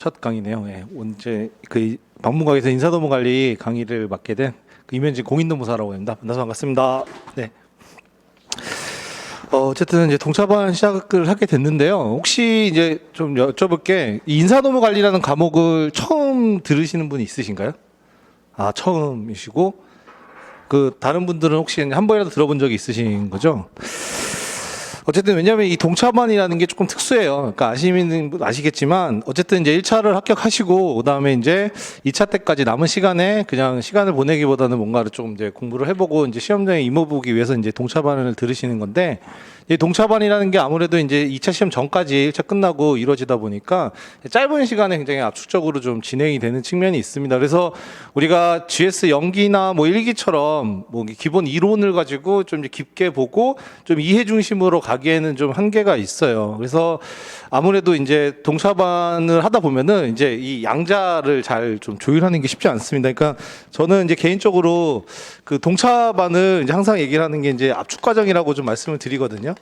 첫 강의네요. 예, 언제 그 방문각에서 인사도모 관리 강의를 맡게 된 이면진 공인노무사라고 합니다. 만나서 반갑습니다. 네. 어쨌든 이제 동차반 시작을 하게 됐는데요. 혹시 이제 좀 여쭤볼게, 이 인사도모 관리라는 과목을 처음 들으시는 분이 있으신가요? 아, 처음이시고, 그 다른 분들은 혹시 한 번이라도 들어본 적이 있으신 거죠? 어쨌든 왜냐하면 이 동차반이라는 게 조금 특수해요. 그러니까 아시는 분 아시겠지만 어쨌든 이제 1차를 합격하시고 그다음에 이제 2차 때까지 남은 시간에 그냥 시간을 보내기보다는 뭔가를 좀 이제 공부를 해보고 이제 시험장에 임해보기 위해서 이제 동차반을 들으시는 건데, 이 동차반이라는 게 아무래도 이제 2차 시험 전까지 1차 끝나고 이루어지다 보니까 짧은 시간에 굉장히 압축적으로 좀 진행이 되는 측면이 있습니다. 그래서 우리가 GS 연기나 뭐 1기처럼 뭐 기본 이론을 가지고 좀 이제 깊게 보고 좀 이해 중심으로 가기에는 좀 한계가 있어요. 그래서 아무래도 이제 동차반을 하다 보면은 이제 이 양자를 잘 좀 조율하는 게 쉽지 않습니다. 그러니까 저는 이제 개인적으로 그 동차반을 이제 항상 얘기를 하는 게 이제 압축 과정이라고 좀 말씀을 드리거든요.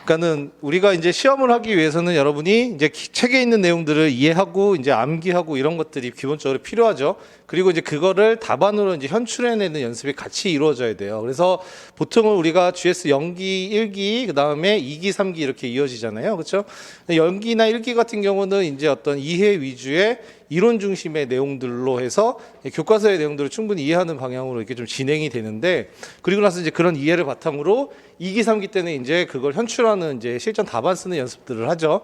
그러니까는 우리가 이제 시험을 하기 위해서는 여러분이 이제 책에 있는 내용들을 이해하고 이제 암기하고 이런 것들이 기본적으로 필요하죠. 그리고 이제 그거를 답안으로 이제 현출해내는 연습이 같이 이루어져야 돼요. 그래서 보통은 우리가 GS 연기 1기, 그 다음에 2기, 3기 이렇게 이어지잖아요. 그렇죠? 연기나 1기 같은 경우는 이제 어떤 이해 위주의 이론 중심의 내용들로 해서 교과서의 내용들을 충분히 이해하는 방향으로 이렇게 좀 진행이 되는데, 그리고 나서 이제 그런 이해를 바탕으로 2기, 3기 때는 이제 그걸 현출하는 이제 실전 답안 쓰는 연습들을 하죠.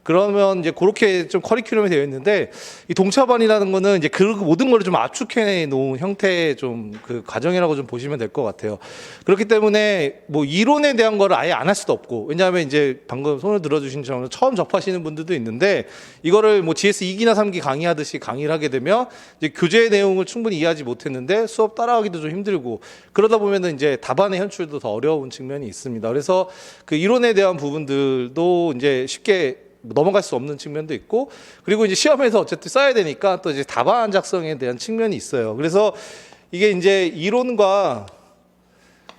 그러면 이제 그렇게 좀 커리큘럼이 되어 있는데, 이 동차반이라는 거는 이제 그 모든 걸 좀 압축해 놓은 형태의 좀 그 과정이라고 좀 보시면 될 것 같아요. 그렇기 때문에 뭐 이론에 대한 거를 아예 안 할 수도 없고, 왜냐하면 이제 방금 손을 들어주신 처럼 처음 접하시는 분들도 있는데, 이거를 뭐 GS 2기나 3기 강의하듯이 강의를 하게 되면 이제 교재의 내용을 충분히 이해하지 못했는데 수업 따라가기도 좀 힘들고, 그러다 보면은 이제 답안의 현출도 더 어려운 측면이 있습니다. 그래서 그 이론에 대한 부분들도 이제 쉽게 넘어갈 수 없는 측면도 있고, 그리고 이제 시험에서 어쨌든 써야 되니까 또 이제 답안 작성에 대한 측면이 있어요. 그래서 이게 이제 이론과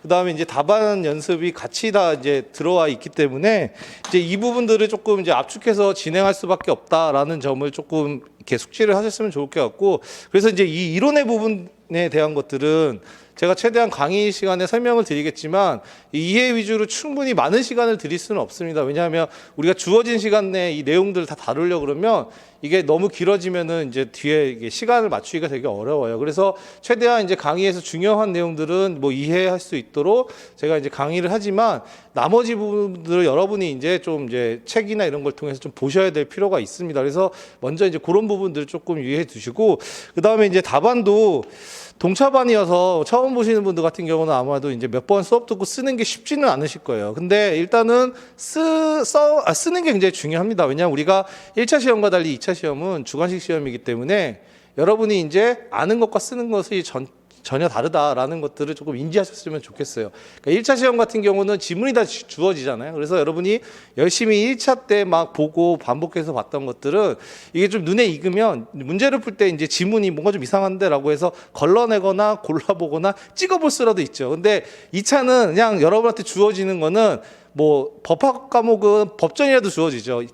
그다음에 이제 답안 연습이 같이 다 이제 들어와 있기 때문에 이제 이 부분들을 조금 이제 압축해서 진행할 수밖에 없다라는 점을 조금 이렇게 숙지를 하셨으면 좋을 것 같고, 그래서 이제 이 이론의 부분에 대한 것들은 제가 최대한 강의 시간에 설명을 드리겠지만 이해 위주로 충분히 많은 시간을 드릴 수는 없습니다. 왜냐하면 우리가 주어진 시간 내에 이 내용들을 다 다루려고 그러면 이게 너무 길어지면은 이제 뒤에 이게 시간을 맞추기가 되게 어려워요. 그래서 최대한 이제 강의에서 중요한 내용들은 뭐 이해할 수 있도록 제가 이제 강의를 하지만, 나머지 부분들을 여러분이 이제 좀 이제 책이나 이런 걸 통해서 좀 보셔야 될 필요가 있습니다. 그래서 먼저 이제 그런 부분들을 조금 유의해 두시고, 그 다음에 이제 답안도 동차반이어서 처음 보시는 분들 같은 경우는 아마도 이제 몇 번 수업 듣고 쓰는 게 쉽지는 않으실 거예요. 근데 일단은 쓰는 게 굉장히 중요합니다. 왜냐하면 우리가 1차 시험과 달리 2차 시험은 주관식 시험이기 때문에 여러분이 이제 아는 것과 쓰는 것이 전혀 다르다라는 것들을 조금 인지하셨으면 좋겠어요. 그러니까 1차 시험 같은 경우는 지문이 다 주어지잖아요. 그래서 여러분이 열심히 1차 때 막 보고 반복해서 봤던 것들은 이게 좀 눈에 익으면 문제를 풀 때 이제 지문이 뭔가 좀 이상한데라고 해서 걸러내거나 골라보거나 찍어볼 수라도 있죠. 근데 2차는 그냥 여러분한테 주어지는 거는 뭐 법학 과목은 법전이라도 주어지죠.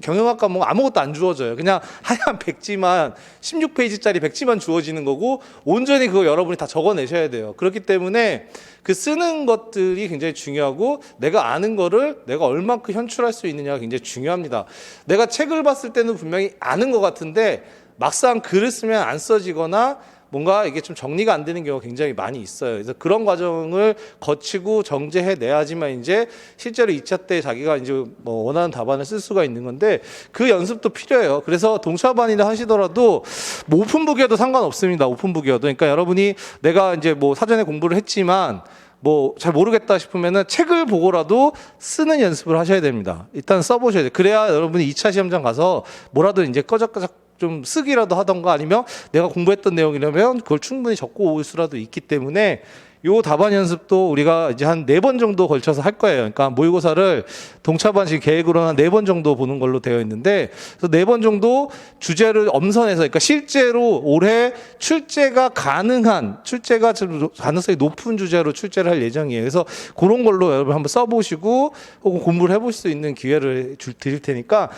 경영학 과목은 아무것도 안 주어져요. 그냥 하얀 백지만 16페이지짜리 백지만 주어지는 거고, 온전히 그거 여러분이 다 적어내셔야 돼요. 그렇기 때문에 그 쓰는 것들이 굉장히 중요하고, 내가 아는 거를 내가 얼만큼 현출할 수 있느냐가 굉장히 중요합니다. 내가 책을 봤을 때는 분명히 아는 것 같은데 막상 글을 쓰면 안 써지거나 뭔가 이게 좀 정리가 안 되는 경우가 굉장히 많이 있어요. 그래서 그런 과정을 거치고 정제해 내야지만 이제 실제로 2차 때 자기가 이제 뭐 원하는 답안을 쓸 수가 있는 건데, 그 연습도 필요해요. 그래서 동차반이라 하시더라도 뭐 오픈북이어도 상관없습니다. 오픈북이어도. 그러니까 여러분이 내가 이제 뭐 사전에 공부를 했지만 뭐 잘 모르겠다 싶으면은 책을 보고라도 쓰는 연습을 하셔야 됩니다. 일단 써보셔야 돼요. 그래야 여러분이 2차 시험장 가서 뭐라도 이제 꺼적꺼적 좀 쓰기라도 하던가, 아니면 내가 공부했던 내용이라면 그걸 충분히 적고 올 수라도 있기 때문에 요 답안 연습도 우리가 이제 한 4번 정도 걸쳐서 할 거예요. 그러니까 모의고사를 동차반식 계획으로 한 4번 정도 보는 걸로 되어 있는데, 그래서 4번 정도 주제를 엄선해서, 그러니까 실제로 올해 출제가 좀 가능성이 높은 주제로 출제를 할 예정이에요. 그래서 그런 걸로 여러분 한번 써보시고 혹은 공부를 해볼 수 있는 기회를 드릴 테니까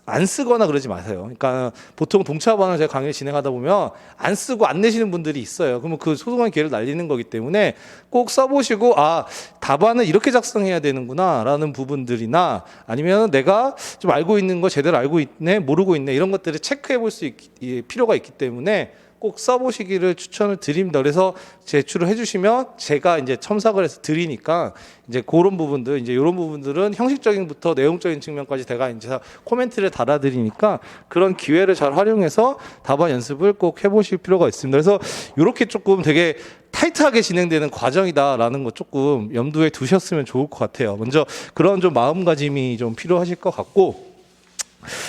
안 쓰거나 그러지 마세요. 그러니까 보통 동차반을 제가 강의를 진행하다 보면 안 쓰고 안 내시는 분들이 있어요. 그러면 그 소중한 기회를 날리는 거기 때문에 꼭 써보시고, 아, 답안을 이렇게 작성해야 되는구나 라는 부분들이나, 아니면 내가 좀 알고 있는 거 제대로 알고 있네, 모르고 있네, 이런 것들을 체크해 볼 수 필요가 있기 때문에 꼭 써보시기를 추천을 드립니다. 그래서 제출을 해주시면 제가 이제 첨삭을 해서 드리니까 이제 그런 부분들, 이제 이런 부분들은 형식적인부터 내용적인 측면까지 제가 이제 코멘트를 달아드리니까 그런 기회를 잘 활용해서 답안 연습을 꼭 해보실 필요가 있습니다. 그래서 이렇게 조금 되게 타이트하게 진행되는 과정이다라는 거 조금 염두에 두셨으면 좋을 것 같아요. 먼저 그런 좀 마음가짐이 좀 필요하실 것 같고,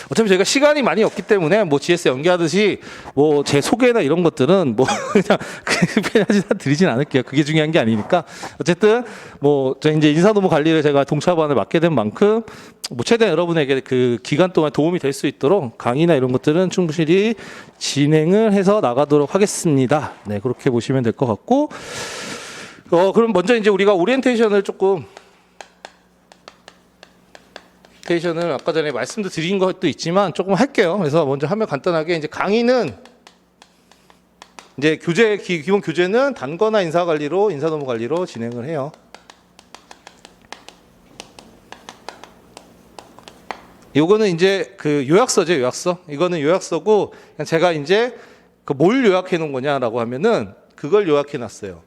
어차피 저희가 시간이 많이 없기 때문에 뭐 GS 연기하듯이 뭐 제 소개나 이런 것들은 뭐 그냥 편하지 드리진 않을게요. 그게 중요한 게 아니니까. 어쨌든 뭐 저 이제 인사노무 관리를 제가 동차반을 맡게 된 만큼 뭐 최대한 여러분에게 그 기간 동안 도움이 될 수 있도록 강의나 이런 것들은 충분히 진행을 해서 나가도록 하겠습니다. 네, 그렇게 보시면 될 것 같고, 그럼 먼저 이제 우리가 오리엔테이션을 아까 전에 말씀도 드린 것도 있지만 조금 할게요. 그래서 먼저 하면 간단하게, 이제 강의는 이제 기본 교재는 단거나 인사노무 관리로 진행을 해요. 요거는 이제 그 요약서죠, 요약서. 이거는 요약서고, 그냥 제가 이제 그 뭘 요약해 놓은 거냐라고 하면은 그걸 요약해 놨어요.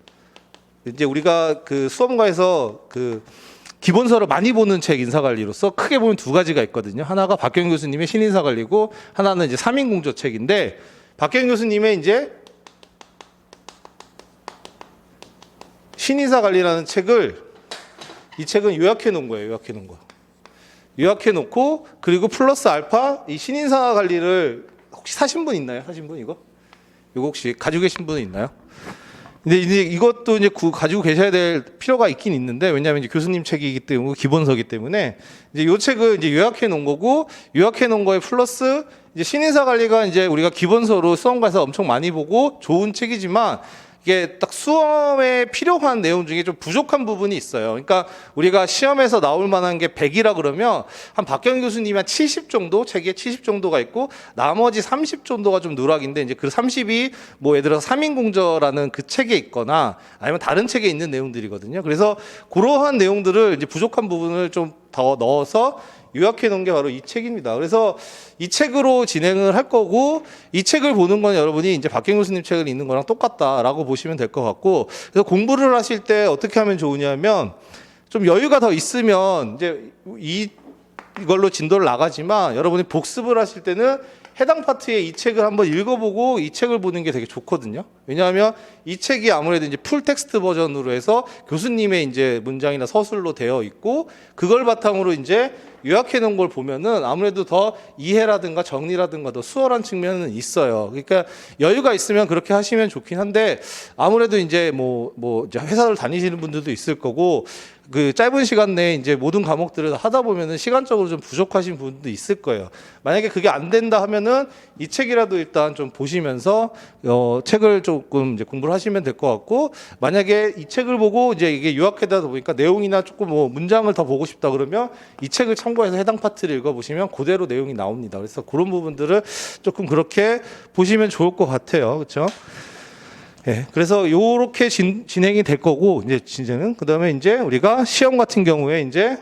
이제 우리가 그 수험가에서 그 기본서를 많이 보는 책 인사관리로서 크게 보면 2가지가 있거든요. 하나가 박경 교수님의 신인사관리고, 하나는 이제 3인공조 책인데, 박경 교수님의 이제 신인사관리라는 이 책은 요약해 놓은 거예요. 요약해 놓고, 그리고 플러스 알파 이 신인사관리를 혹시 사신 분 있나요? 이거 혹시 가지고 계신 분은 있나요? 근데 이제 이것도 이제 가지고 계셔야 될 필요가 있긴 있는데, 왜냐하면 이제 교수님 책이기 때문에, 기본서기 때문에 이제 요 책을 이제 요약해 놓은 거고, 요약해 놓은 거에 플러스 이제 신인사 관리가 이제 우리가 기본서로 수험가에서 엄청 많이 보고 좋은 책이지만, 이게 딱 수험에 필요한 내용 중에 좀 부족한 부분이 있어요. 그러니까 우리가 시험에서 나올 만한 게 100이라 그러면 한 박경 교수님이 한 70 정도, 책에 70 정도가 있고 나머지 30 정도가 좀 누락인데, 이제 그 30이 뭐 예를 들어서 3인공저라는 그 책에 있거나 아니면 다른 책에 있는 내용들이거든요. 그래서 그러한 내용들을 이제 부족한 부분을 좀 더 넣어서 요약해 놓은 게 바로 이 책입니다. 그래서 이 책으로 진행을 할 거고, 이 책을 보는 건 여러분이 이제 박경 교수님 책을 읽는 거랑 똑같다라고 보시면 될 것 같고, 그래서 공부를 하실 때 어떻게 하면 좋으냐면, 좀 여유가 더 있으면 이제 이걸로 진도를 나가지만, 여러분이 복습을 하실 때는 해당 파트의 이 책을 한번 읽어보고 이 책을 보는 게 되게 좋거든요. 왜냐하면 이 책이 아무래도 이제 풀 텍스트 버전으로 해서 교수님의 이제 문장이나 서술로 되어 있고, 그걸 바탕으로 이제 요약해 놓은 걸 보면은 아무래도 더 이해라든가 정리라든가 더 수월한 측면은 있어요. 그러니까 여유가 있으면 그렇게 하시면 좋긴 한데, 아무래도 이제 뭐 이제 회사를 다니시는 분들도 있을 거고, 그 짧은 시간 내에 이제 모든 과목들을 하다 보면은 시간적으로 좀 부족하신 부분도 있을 거예요. 만약에 그게 안 된다 하면은 이 책이라도 일단 좀 보시면서 책을 조금 이제 공부를 하시면 될 것 같고, 만약에 이 책을 보고 이제 이게 요약해다 보니까 내용이나 조금 뭐 문장을 더 보고 싶다 그러면 이 책을 참고해서 해당 파트를 읽어보시면 그대로 내용이 나옵니다. 그래서 그런 부분들을 조금 그렇게 보시면 좋을 것 같아요. 그렇죠? 예, 그래서 요렇게 진행이 될 거고, 이제 진짜는 그다음에 이제 우리가 시험 같은 경우에 이제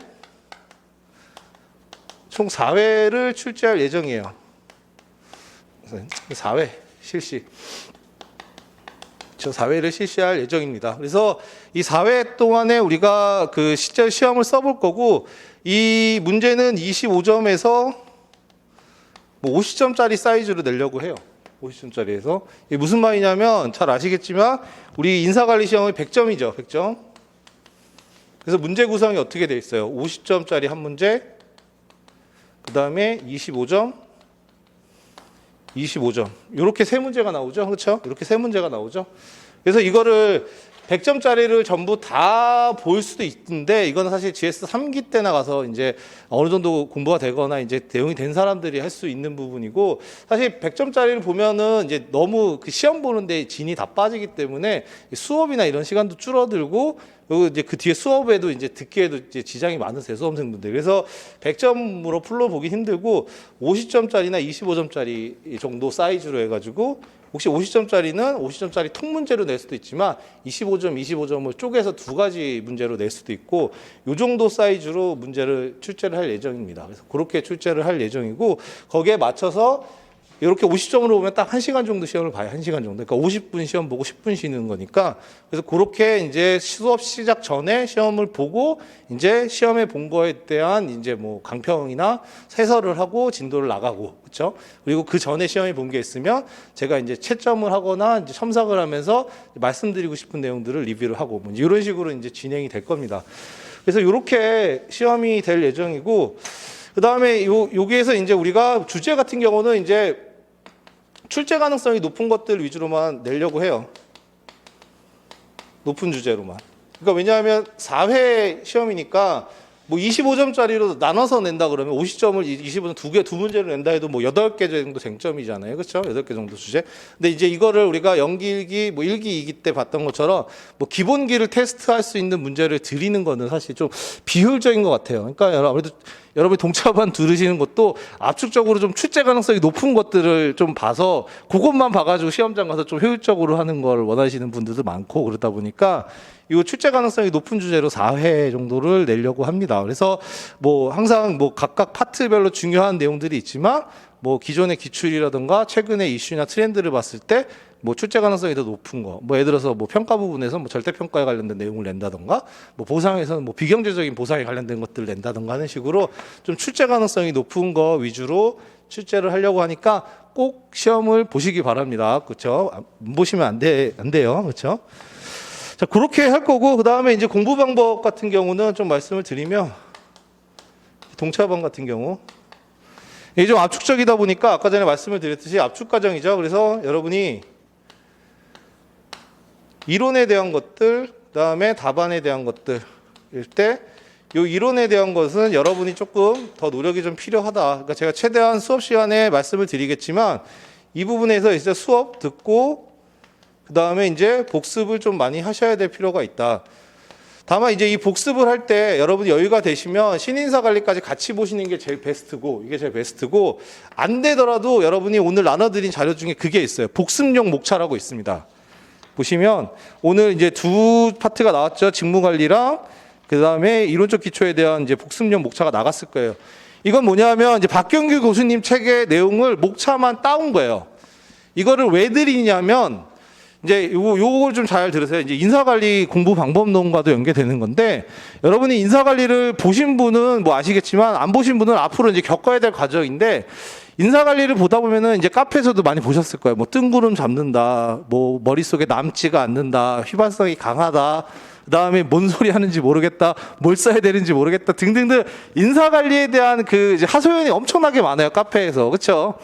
총 4회를 출제할 예정이에요. 4회 실시. 4회를 실시할 예정입니다. 그래서 이 4회 동안에 우리가 그 실제 시험을 써볼 거고, 이 문제는 25점에서 뭐 50점짜리 사이즈로 내려고 해요. 50점짜리에서. 이게 무슨 말이냐면 잘 아시겠지만 우리 인사관리 시험은 100점이죠. 100점. 그래서 문제 구성이 어떻게 돼 있어요? 50점짜리 한 문제, 그 다음에 25점, 25점. 이렇게 세 문제가 나오죠. 그렇죠? 이렇게 세 문제가 나오죠. 그래서 이거를 100점짜리를 전부 다 볼 수도 있는데 이거는 사실 GS 3기 때 나가서 이제 어느 정도 공부가 되거나 이제 대응이 된 사람들이 할 수 있는 부분이고, 사실 100점짜리를 보면은 이제 너무 그 시험 보는데 진이 다 빠지기 때문에 수업이나 이런 시간도 줄어들고, 그리고 이제 그 뒤에 수업에도 이제 듣기에도 이제 지장이 많으세요, 수험생분들. 그래서 100점으로 풀러보기 힘들고 50점짜리나 25점짜리 정도 사이즈로 해가지고, 혹시 50점짜리는 50점짜리 통 문제로 낼 수도 있지만 25점, 25점을 쪼개서 두 가지 문제로 낼 수도 있고, 이 정도 사이즈로 문제를 출제를 할 예정입니다. 그래서 그렇게 출제를 할 예정이고, 거기에 맞춰서 이렇게 50점으로 보면 딱 1시간 정도 시험을 봐요. 1시간 정도. 그러니까 50분 시험 보고 10분 쉬는 거니까. 그래서 그렇게 이제 수업 시작 전에 시험을 보고 이제 시험에 본 거에 대한 이제 뭐 강평이나 해설을 하고 진도를 나가고, 그렇죠? 그리고 그 전에 시험에 본 게 있으면 제가 이제 채점을 하거나 이제 첨삭을 하면서 말씀드리고 싶은 내용들을 리뷰를 하고, 뭐 이런 식으로 이제 진행이 될 겁니다. 그래서 이렇게 시험이 될 예정이고, 그 다음에 여기에서 이제 우리가 주제 같은 경우는 이제 출제 가능성이 높은 것들 위주로만 내려고 해요. 높은 주제로만. 그러니까 왜냐하면 4회 시험이니까 뭐 25점짜리로 나눠서 낸다 그러면 50점을 25점 두 문제를 낸다 해도 뭐 8개 정도 쟁점이잖아요. 그렇죠? 8개 정도 주제. 근데 이제 이거를 우리가 연기 1기, 뭐 1기, 2기 때 봤던 것처럼 뭐 기본기를 테스트할 수 있는 문제를 드리는 거는 사실 좀 비효율적인 것 같아요. 그러니까 아무래도 여러분이 동차반 들으시는 것도 압축적으로 좀 출제 가능성이 높은 것들을 좀 봐서 그것만 봐가지고 시험장 가서 좀 효율적으로 하는 걸 원하시는 분들도 많고, 그러다 보니까 이 출제 가능성이 높은 주제로 4회 정도를 내려고 합니다. 그래서 뭐 항상 뭐 각각 파트별로 중요한 내용들이 있지만 뭐 기존의 기출이라든가 최근의 이슈나 트렌드를 봤을 때 뭐 출제 가능성이 더 높은 거, 뭐 예를 들어서 뭐 평가 부분에서 뭐 절대 평가에 관련된 내용을 낸다던가, 뭐 보상에서는 뭐 비경제적인 보상에 관련된 것들을 낸다던가 하는 식으로 좀 출제 가능성이 높은 거 위주로 출제를 하려고 하니까 꼭 시험을 보시기 바랍니다. 그렇죠? 안 보시면 안 돼요. 그렇죠? 자, 그렇게 할 거고, 그 다음에 이제 공부 방법 같은 경우는 좀 말씀을 드리면, 동차반 같은 경우 이게 좀 압축적이다 보니까 아까 전에 말씀을 드렸듯이 압축 과정이죠. 그래서 여러분이 이론에 대한 것들, 그다음에 답안에 대한 것들일 때, 이 이론에 대한 것은 여러분이 조금 더 노력이 좀 필요하다. 그러니까 제가 최대한 수업 시간에 말씀을 드리겠지만 이 부분에서 이제 수업 듣고 그다음에 이제 복습을 좀 많이 하셔야 될 필요가 있다. 다만 이제 이 복습을 할 때 여러분이 여유가 되시면 신인사 관리까지 같이 보시는 게 제일 베스트고, 이게 제일 베스트고, 안 되더라도 여러분이 오늘 나눠드린 자료 중에 그게 있어요. 복습용 목차라고 있습니다. 보시면 오늘 이제 두 파트가 나왔죠. 직무관리랑 그다음에 이론적 기초에 대한 이제 복습용 목차가 나갔을 거예요. 이건 뭐냐면 이제 박경규 교수님 책의 내용을 목차만 따온 거예요. 이거를 왜 드리냐면 이제 요걸 좀 잘 들으세요. 이제 인사관리 공부 방법론과도 연계되는 건데, 여러분이 인사관리를 보신 분은 뭐 아시겠지만 안 보신 분은 앞으로 이제 겪어야 될 과정인데, 인사관리를 보다 보면은 이제 카페에서도 많이 보셨을 거예요. 뭐 뜬구름 잡는다, 뭐 머릿속에 남지가 않는다, 휘발성이 강하다, 그다음에 뭔 소리 하는지 모르겠다, 뭘 써야 되는지 모르겠다 등등등 인사관리에 대한 그 이제 하소연이 엄청나게 많아요, 카페에서. 그렇죠?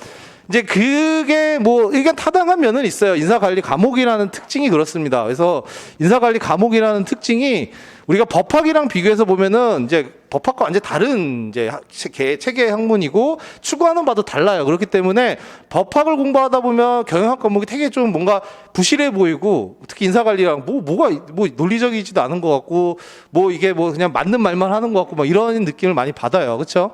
이제 그게 뭐 의견 타당한 면은 있어요. 인사관리 과목이라는 특징이 그렇습니다. 그래서 인사관리 과목이라는 특징이 우리가 법학이랑 비교해서 보면은 이제 법학과 완전 다른 이제 체계 학문이고 추구하는 바도 달라요. 그렇기 때문에 법학을 공부하다 보면 경영학 과목이 되게 좀 뭔가 부실해 보이고, 특히 인사관리랑 뭐가 논리적이지도 않은 것 같고, 뭐 이게 뭐 그냥 맞는 말만 하는 것 같고 막 이런 느낌을 많이 받아요. 그렇죠?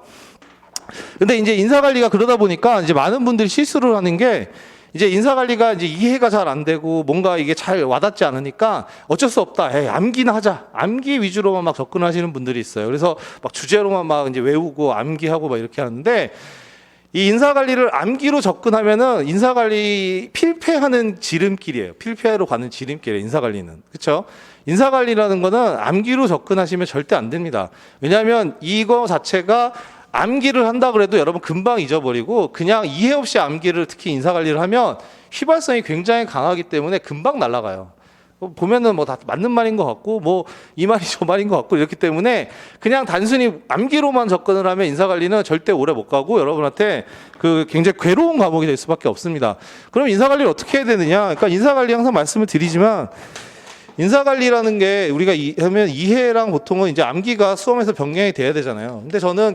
근데 이제 인사관리가 그러다 보니까 이제 많은 분들이 실수를 하는 게, 이제 인사관리가 이제 이해가 잘 안 되고 뭔가 이게 잘 와닿지 않으니까 어쩔 수 없다. 에이, 암기나 하자. 암기 위주로만 막 접근하시는 분들이 있어요. 그래서 막 주제로만 막 이제 외우고 암기하고 막 이렇게 하는데, 이 인사관리를 암기로 접근하면은 인사관리 필패하는 지름길이에요. 필패로 가는 지름길이에요, 인사관리는. 그렇죠? 인사관리라는 거는 암기로 접근하시면 절대 안 됩니다. 왜냐하면 이거 자체가 암기를 한다 그래도 여러분 금방 잊어버리고, 그냥 이해 없이 암기를 특히 인사관리를 하면 휘발성이 굉장히 강하기 때문에 금방 날아가요. 보면은 뭐 다 맞는 말인 것 같고 뭐 이 말이 저 말인 것 같고 이렇기 때문에 그냥 단순히 암기로만 접근을 하면 인사관리는 절대 오래 못 가고 여러분한테 그 굉장히 괴로운 과목이 될 수밖에 없습니다. 그럼 인사관리를 어떻게 해야 되느냐? 그러니까 인사관리 항상 말씀을 드리지만, 인사관리라는 게 우리가 하면 이해랑 보통은 이제 암기가 수험에서 변경이 돼야 되잖아요. 근데 저는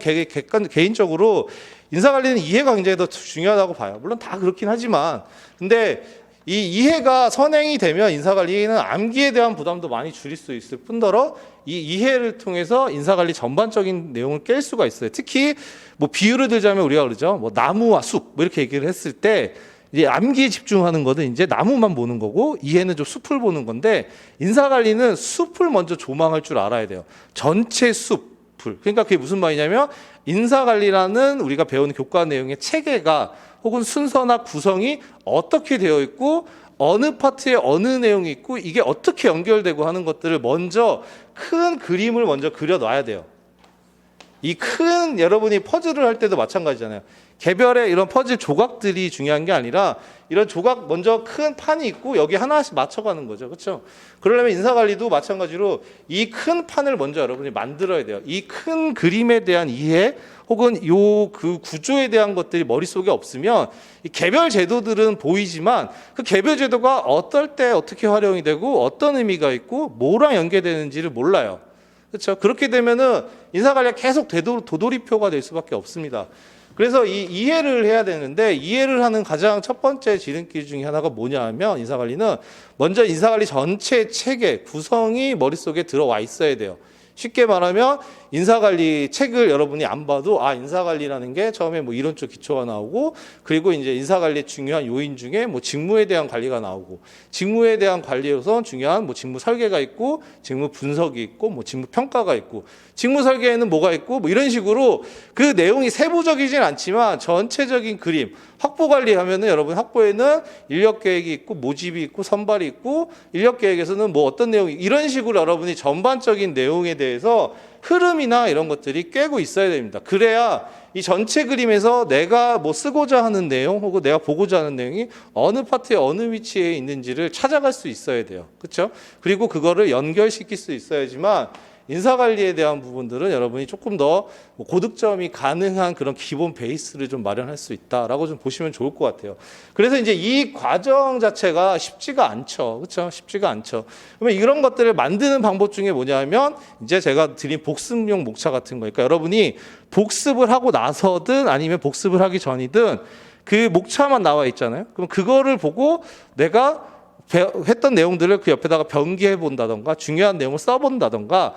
개인적으로 인사관리는 이해가 굉장히 더 중요하다고 봐요. 물론 다 그렇긴 하지만, 근데 이 이해가 선행이 되면 인사관리는 암기에 대한 부담도 많이 줄일 수 있을 뿐더러 이 이해를 통해서 인사관리 전반적인 내용을 깰 수가 있어요. 특히 뭐 비유를 들자면 우리가 그러죠. 뭐 나무와 숲 뭐 이렇게 얘기를 했을 때 이제 암기에 집중하는 거는 이제 나무만 보는 거고 이해는 좀 숲을 보는 건데 인사관리는 숲을 먼저 조망할 줄 알아야 돼요. 전체 숲을. 그러니까 그게 무슨 말이냐면 인사관리라는 우리가 배우는 교과 내용의 체계가 혹은 순서나 구성이 어떻게 되어 있고 어느 파트에 어느 내용이 있고 이게 어떻게 연결되고 하는 것들을 먼저 큰 그림을 먼저 그려놔야 돼요. 이 큰 여러분이 퍼즐을 할 때도 마찬가지잖아요. 개별의 이런 퍼즐 조각들이 중요한 게 아니라 이런 조각 먼저 큰 판이 있고 여기 하나씩 맞춰가는 거죠. 그렇죠? 그러려면 인사관리도 마찬가지로 이 큰 판을 먼저 여러분이 만들어야 돼요. 이 큰 그림에 대한 이해 혹은 그 구조에 대한 것들이 머릿속에 없으면 이 개별 제도들은 보이지만 그 개별 제도가 어떨 때 어떻게 활용이 되고 어떤 의미가 있고 뭐랑 연계되는지를 몰라요. 그렇죠? 그렇게 되면은 인사관리가 계속 도돌이표가 될 수밖에 없습니다. 그래서 이 이해를 해야 되는데 이해를 하는 가장 첫 번째 지름길 중에 하나가 뭐냐 하면 인사관리는 먼저 인사관리 전체 체계, 구성이 머릿속에 들어와 있어야 돼요. 쉽게 말하면 인사관리 책을 여러분이 안 봐도 인사관리라는 게 처음에 뭐 이론적 기초가 나오고 그리고 이제 인사관리의 중요한 요인 중에 뭐 직무에 대한 관리가 나오고 직무에 대한 관리에서 중요한 뭐 직무 설계가 있고 직무 분석이 있고 뭐 직무 평가가 있고 직무 설계에는 뭐가 있고 뭐 이런 식으로 그 내용이 세부적이진 않지만 전체적인 그림 확보 관리하면은 여러분 확보에는 인력 계획이 있고 모집이 있고 선발이 있고 인력 계획에서는 뭐 어떤 내용이 이런 식으로 여러분이 전반적인 내용에 대해서 흐름이나 이런 것들이 꿰고 있어야 됩니다. 그래야 이 전체 그림에서 내가 뭐 쓰고자 하는 내용 혹은 내가 보고자 하는 내용이 어느 파트에 어느 위치에 있는지를 찾아갈 수 있어야 돼요. 그렇죠? 그리고 그거를 연결시킬 수 있어야지만 인사관리에 대한 부분들은 여러분이 조금 더 고득점이 가능한 그런 기본 베이스를 좀 마련할 수 있다라고 좀 보시면 좋을 것 같아요. 그래서 이제 이 과정 자체가 쉽지가 않죠. 그렇죠? 쉽지가 않죠. 그러면 이런 것들을 만드는 방법 중에 뭐냐면 이제 제가 드린 복습용 목차 같은 거니까 여러분이 복습을 하고 나서든 아니면 복습을 하기 전이든 그 목차만 나와 있잖아요. 그럼 그거를 보고 내가 했던 내용들을 그 옆에다가 변기해 본다던가 중요한 내용을 써본다던가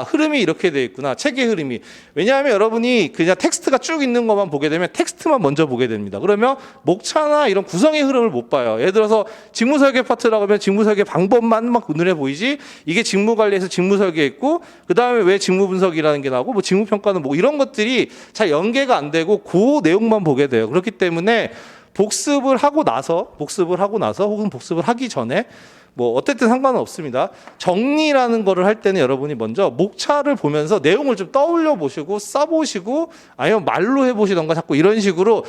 흐름이 이렇게 돼 있구나 책의 흐름이 왜냐하면 여러분이 그냥 텍스트가 쭉 있는 것만 보게 되면 텍스트만 먼저 보게 됩니다. 그러면 목차나 이런 구성의 흐름을 못 봐요. 예를 들어서 직무설계 파트라고 하면 직무설계 방법만 막 눈에 보이지 이게 직무관리에서 직무설계 있고 그 다음에 왜 직무분석이라는 게 나오고 뭐 직무평가는 뭐 이런 것들이 잘 연계가 안 되고 그 내용만 보게 돼요. 그렇기 때문에 복습을 하고 나서 혹은 복습을 하기 전에 뭐 어쨌든 상관은 없습니다. 정리라는 거를 할 때는 여러분이 먼저 목차를 보면서 내용을 좀 떠올려 보시고 써보시고 아니면 말로 해보시던가 자꾸 이런 식으로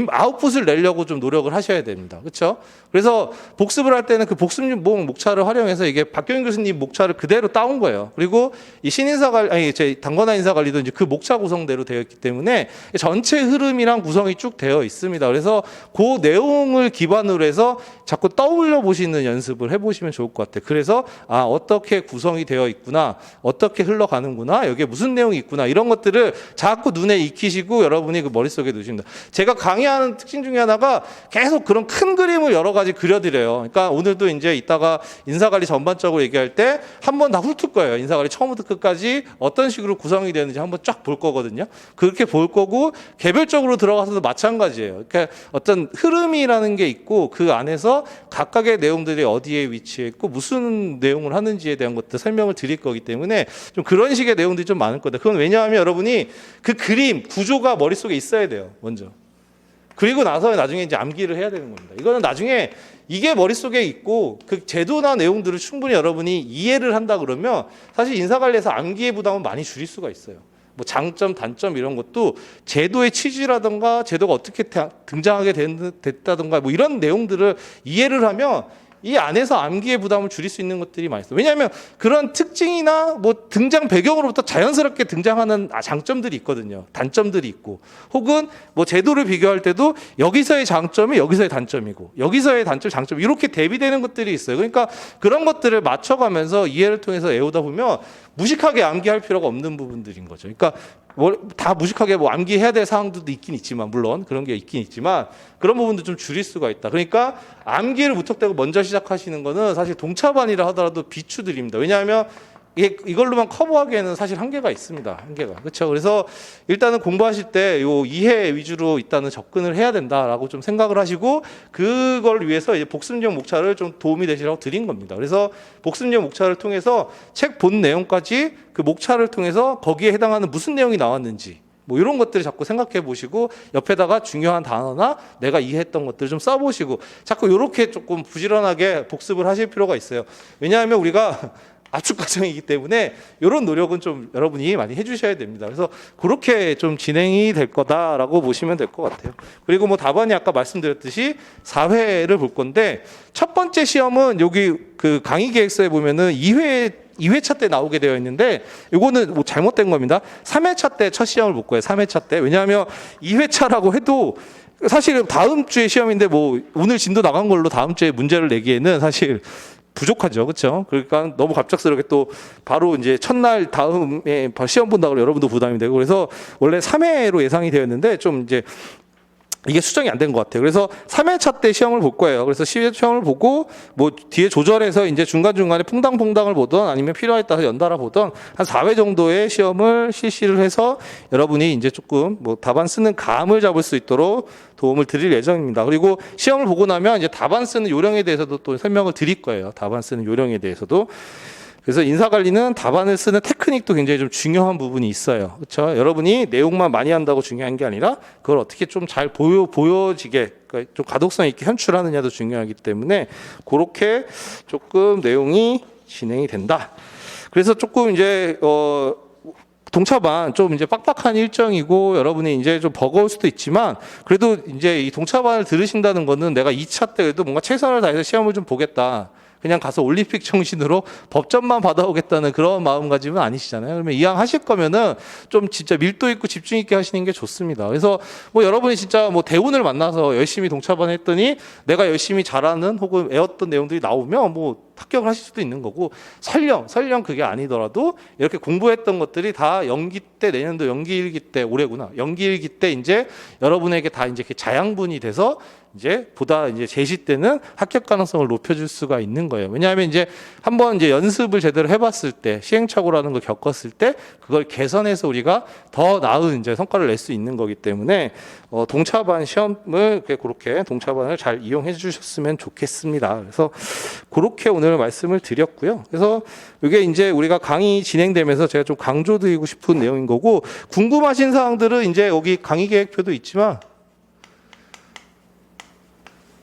아웃풋을 내려고 좀 노력을 하셔야 됩니다. 그렇죠? 그래서 복습을 할 때는 그 복습용 목차를 활용해서 이게 박경인 교수님 목차를 그대로 따온 거예요. 그리고 이 제 당권화 인사관리도 이제 그 목차 구성대로 되어 있기 때문에 전체 흐름이랑 구성이 쭉 되어 있습니다. 그래서 그 내용을 기반으로 해서 자꾸 떠올려 보시는 연습을 해보시면 좋을 것 같아요. 그래서 어떻게 구성이 되어 있구나, 어떻게 흘러가는구나, 여기에 무슨 내용이 있구나 이런 것들을 자꾸 눈에 익히시고 여러분이 그 머릿속에 넣으십니다. 제가 강의하는 특징 중에 하나가 계속 그런 큰 그림을 여러 가지 그려드려요. 그러니까 오늘도 이제 이따가 인사관리 전반적으로 얘기할 때 한 번 다 훑을 거예요. 인사관리 처음부터 끝까지 어떤 식으로 구성이 되는지 한번 쫙 볼 거거든요. 그렇게 볼 거고 개별적으로 들어가서도 마찬가지예요. 그러니까 어떤 흐름이라는 게 있고 그 안에서 각각의 내용들이 어디에 위치해 있고 무슨 내용을 하는지에 대한 것들 설명을 드릴 거기 때문에 좀 그런 식의 내용들이 좀 많을 거다. 그건 왜냐하면 여러분이 그 그림 구조가 머릿속에 있어야 돼요. 먼저. 그리고 나서 나중에 이제 암기를 해야 되는 겁니다. 이거는 나중에 이게 머릿속에 있고 그 제도나 내용들을 충분히 여러분이 이해를 한다 그러면 사실 인사관리에서 암기의 부담은 많이 줄일 수가 있어요. 뭐 장점, 단점 이런 것도 제도의 취지라든가 제도가 어떻게 등장하게 됐다든가 뭐 이런 내용들을 이해를 하면 이 안에서 암기의 부담을 줄일 수 있는 것들이 많이 있어요. 왜냐하면 그런 특징이나 뭐 등장 배경으로부터 자연스럽게 등장하는 장점들이 있거든요. 단점들이 있고, 혹은 뭐 제도를 비교할 때도 여기서의 장점이 여기서의 단점이고, 여기서의 단점, 장점 이렇게 대비되는 것들이 있어요. 그러니까 그런 것들을 맞춰가면서 이해를 통해서 외우다 보면 무식하게 암기할 필요가 없는 부분들인 거죠. 그러니까 다 무식하게 뭐 암기해야 될 사항들도 있긴 있지만, 물론 그런 게 있긴 있지만 그런 부분도 좀 줄일 수가 있다. 그러니까 암기를 무턱대고 먼저 시작하시는 거는 사실 동차반이라 하더라도 비추드립니다. 왜냐하면 이걸로만 커버하기에는 사실 한계가 있습니다. 한계가. 그렇죠. 그래서 일단은 공부하실 때 요 이해 위주로 일단은 접근을 해야 된다라고 좀 생각을 하시고, 그걸 위해서 이제 복습용 목차를 좀 도움이 되시라고 드린 겁니다. 그래서 복습용 목차를 통해서 책 본 내용까지 그 목차를 통해서 거기에 해당하는 무슨 내용이 나왔는지 뭐 이런 것들을 자꾸 생각해 보시고, 옆에다가 중요한 단어나 내가 이해했던 것들을 좀 써보시고, 자꾸 이렇게 조금 부지런하게 복습을 하실 필요가 있어요. 왜냐하면 우리가 압축 과정이기 때문에 이런 노력은 좀 여러분이 많이 해주셔야 됩니다. 그래서 그렇게 좀 진행이 될 거다라고 보시면 될 것 같아요. 그리고 뭐 답안이 아까 말씀드렸듯이 4회를 볼 건데, 첫 번째 시험은 여기 그 강의 계획서에 보면은 2회차 때 나오게 되어 있는데, 이거는 뭐 잘못된 겁니다. 3회차 때 첫 시험을 볼 거예요. 3회차 때. 왜냐하면 2회차라고 해도 사실 다음 주에 시험인데 뭐 오늘 진도 나간 걸로 다음 주에 문제를 내기에는 사실 부족하죠. 그렇죠? 그러니까 너무 갑작스럽게 또 바로 이제 첫날 다음에 시험 본다고 여러분도 부담이 되고, 그래서 원래 3회로 예상이 되었는데 좀 이제 이게 수정이 안 된 것 같아요. 그래서 3회차 때 시험을 볼 거예요. 그래서 시험을 보고 뭐 뒤에 조절해서 이제 중간중간에 퐁당퐁당을 보던, 아니면 필요에 따라서 연달아 보던 한 4회 정도의 시험을 실시를 해서 여러분이 이제 조금 뭐 답안 쓰는 감을 잡을 수 있도록 도움을 드릴 예정입니다. 그리고 시험을 보고 나면 이제 답안 쓰는 요령에 대해서도 또 설명을 드릴 거예요. 답안 쓰는 요령에 대해서도. 그래서 인사관리는 답안을 쓰는 테크닉도 굉장히 좀 중요한 부분이 있어요. 그렇죠? 여러분이 내용만 많이 한다고 중요한 게 아니라 그걸 어떻게 좀 잘 보여지게, 그러니까 좀 가독성 있게 현출하느냐도 중요하기 때문에 그렇게 조금 내용이 진행이 된다. 그래서 조금 이제 동차반 좀 이제 빡빡한 일정이고 여러분이 이제 좀 버거울 수도 있지만, 그래도 이제 이 동차반을 들으신다는 거는 내가 2차 때에도 뭔가 최선을 다해서 시험을 좀 보겠다, 그냥 가서 올림픽 정신으로 법전만 받아오겠다는 그런 마음가짐은 아니시잖아요. 그러면 이왕 하실 거면은 좀 진짜 밀도 있고 집중 있게 하시는 게 좋습니다. 그래서 뭐 여러분이 진짜 뭐 대운을 만나서 열심히 동차반 했더니 내가 열심히 잘하는 혹은 외웠던 내용들이 나오면 뭐 합격을 하실 수도 있는 거고, 설령 그게 아니더라도 이렇게 공부했던 것들이 다 연기 때, 내년도 연기 일기 때, 올해구나, 연기 일기 때 이제 여러분에게 다 이제 자양분이 돼서 이제 보다 이제 제시 때는 합격 가능성을 높여줄 수가 있는 거예요. 왜냐하면 이제 한번 이제 연습을 제대로 해봤을 때, 시행착오라는 걸 겪었을 때 그걸 개선해서 우리가 더 나은 이제 성과를 낼 수 있는 거기 때문에 동차반 시험을 그렇게 동차반을 잘 이용해 주셨으면 좋겠습니다. 그래서 그렇게 오늘 말씀을 드렸고요. 그래서 이게 이제 우리가 강의 진행되면서 제가 좀 강조드리고 싶은 내용인 거고, 궁금하신 사항들은 이제 여기 강의 계획표도 있지만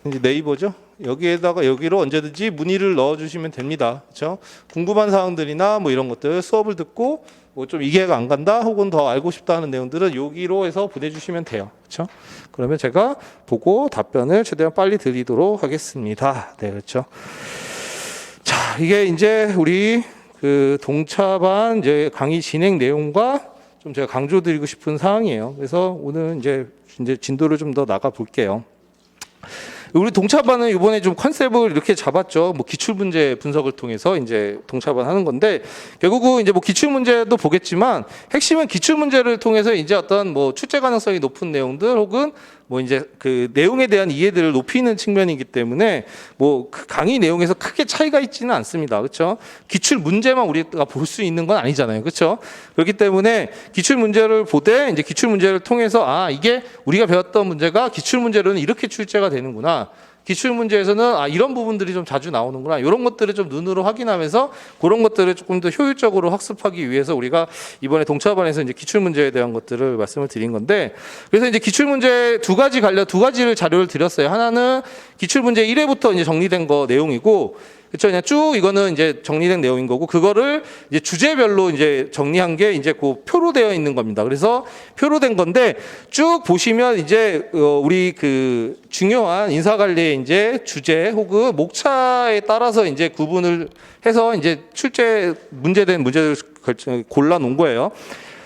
이제 네이버죠. 여기에다가 여기로 언제든지 문의를 넣어주시면 됩니다. 그렇죠? 궁금한 사항들이나 뭐 이런 것들, 수업을 듣고 뭐 좀 이해가 안 간다 혹은 더 알고 싶다 하는 내용들은 여기로 해서 보내주시면 돼요. 그렇죠? 그러면 제가 보고 답변을 최대한 빨리 드리도록 하겠습니다. 네, 그렇죠. 자, 이게 이제 우리 그 동차반 이제 강의 진행 내용과 좀 제가 강조드리고 싶은 사항이에요. 그래서 오늘 이제 진도를 좀 더 나가 볼게요. 우리 동차반은 이번에 좀 컨셉을 이렇게 잡았죠. 뭐 기출문제 분석을 통해서 이제 동차반 하는 건데, 결국은 이제 뭐 기출문제도 보겠지만 핵심은 기출문제를 통해서 이제 어떤 뭐 출제 가능성이 높은 내용들 혹은 뭐 이제 그 내용에 대한 이해들을 높이는 측면이기 때문에 뭐 그 강의 내용에서 크게 차이가 있지는 않습니다. 그렇죠? 기출 문제만 우리가 볼 수 있는 건 아니잖아요. 그렇죠? 그렇기 때문에 기출 문제를 보되 이제 기출 문제를 통해서 이게 우리가 배웠던 문제가 기출 문제로는 이렇게 출제가 되는구나. 기출 문제에서는 이런 부분들이 좀 자주 나오는구나. 이런 것들을 좀 눈으로 확인하면서 그런 것들을 조금 더 효율적으로 학습하기 위해서 우리가 이번에 동차반에서 이제 기출 문제에 대한 것들을 말씀을 드린 건데, 그래서 이제 기출 문제 두 가지를 자료를 드렸어요. 하나는 기출문제 1회부터 이제 정리된 거 내용이고, 그렇죠? 그냥 쭉 이거는 이제 정리된 내용인 거고, 그거를 이제 주제별로 이제 정리한 게 이제 그 표로 되어 있는 겁니다. 그래서 표로 된 건데 쭉 보시면 이제 우리 그 중요한 인사관리의 이제 주제 혹은 목차에 따라서 이제 구분을 해서 이제 출제 문제된 문제들 골라 놓은 거예요.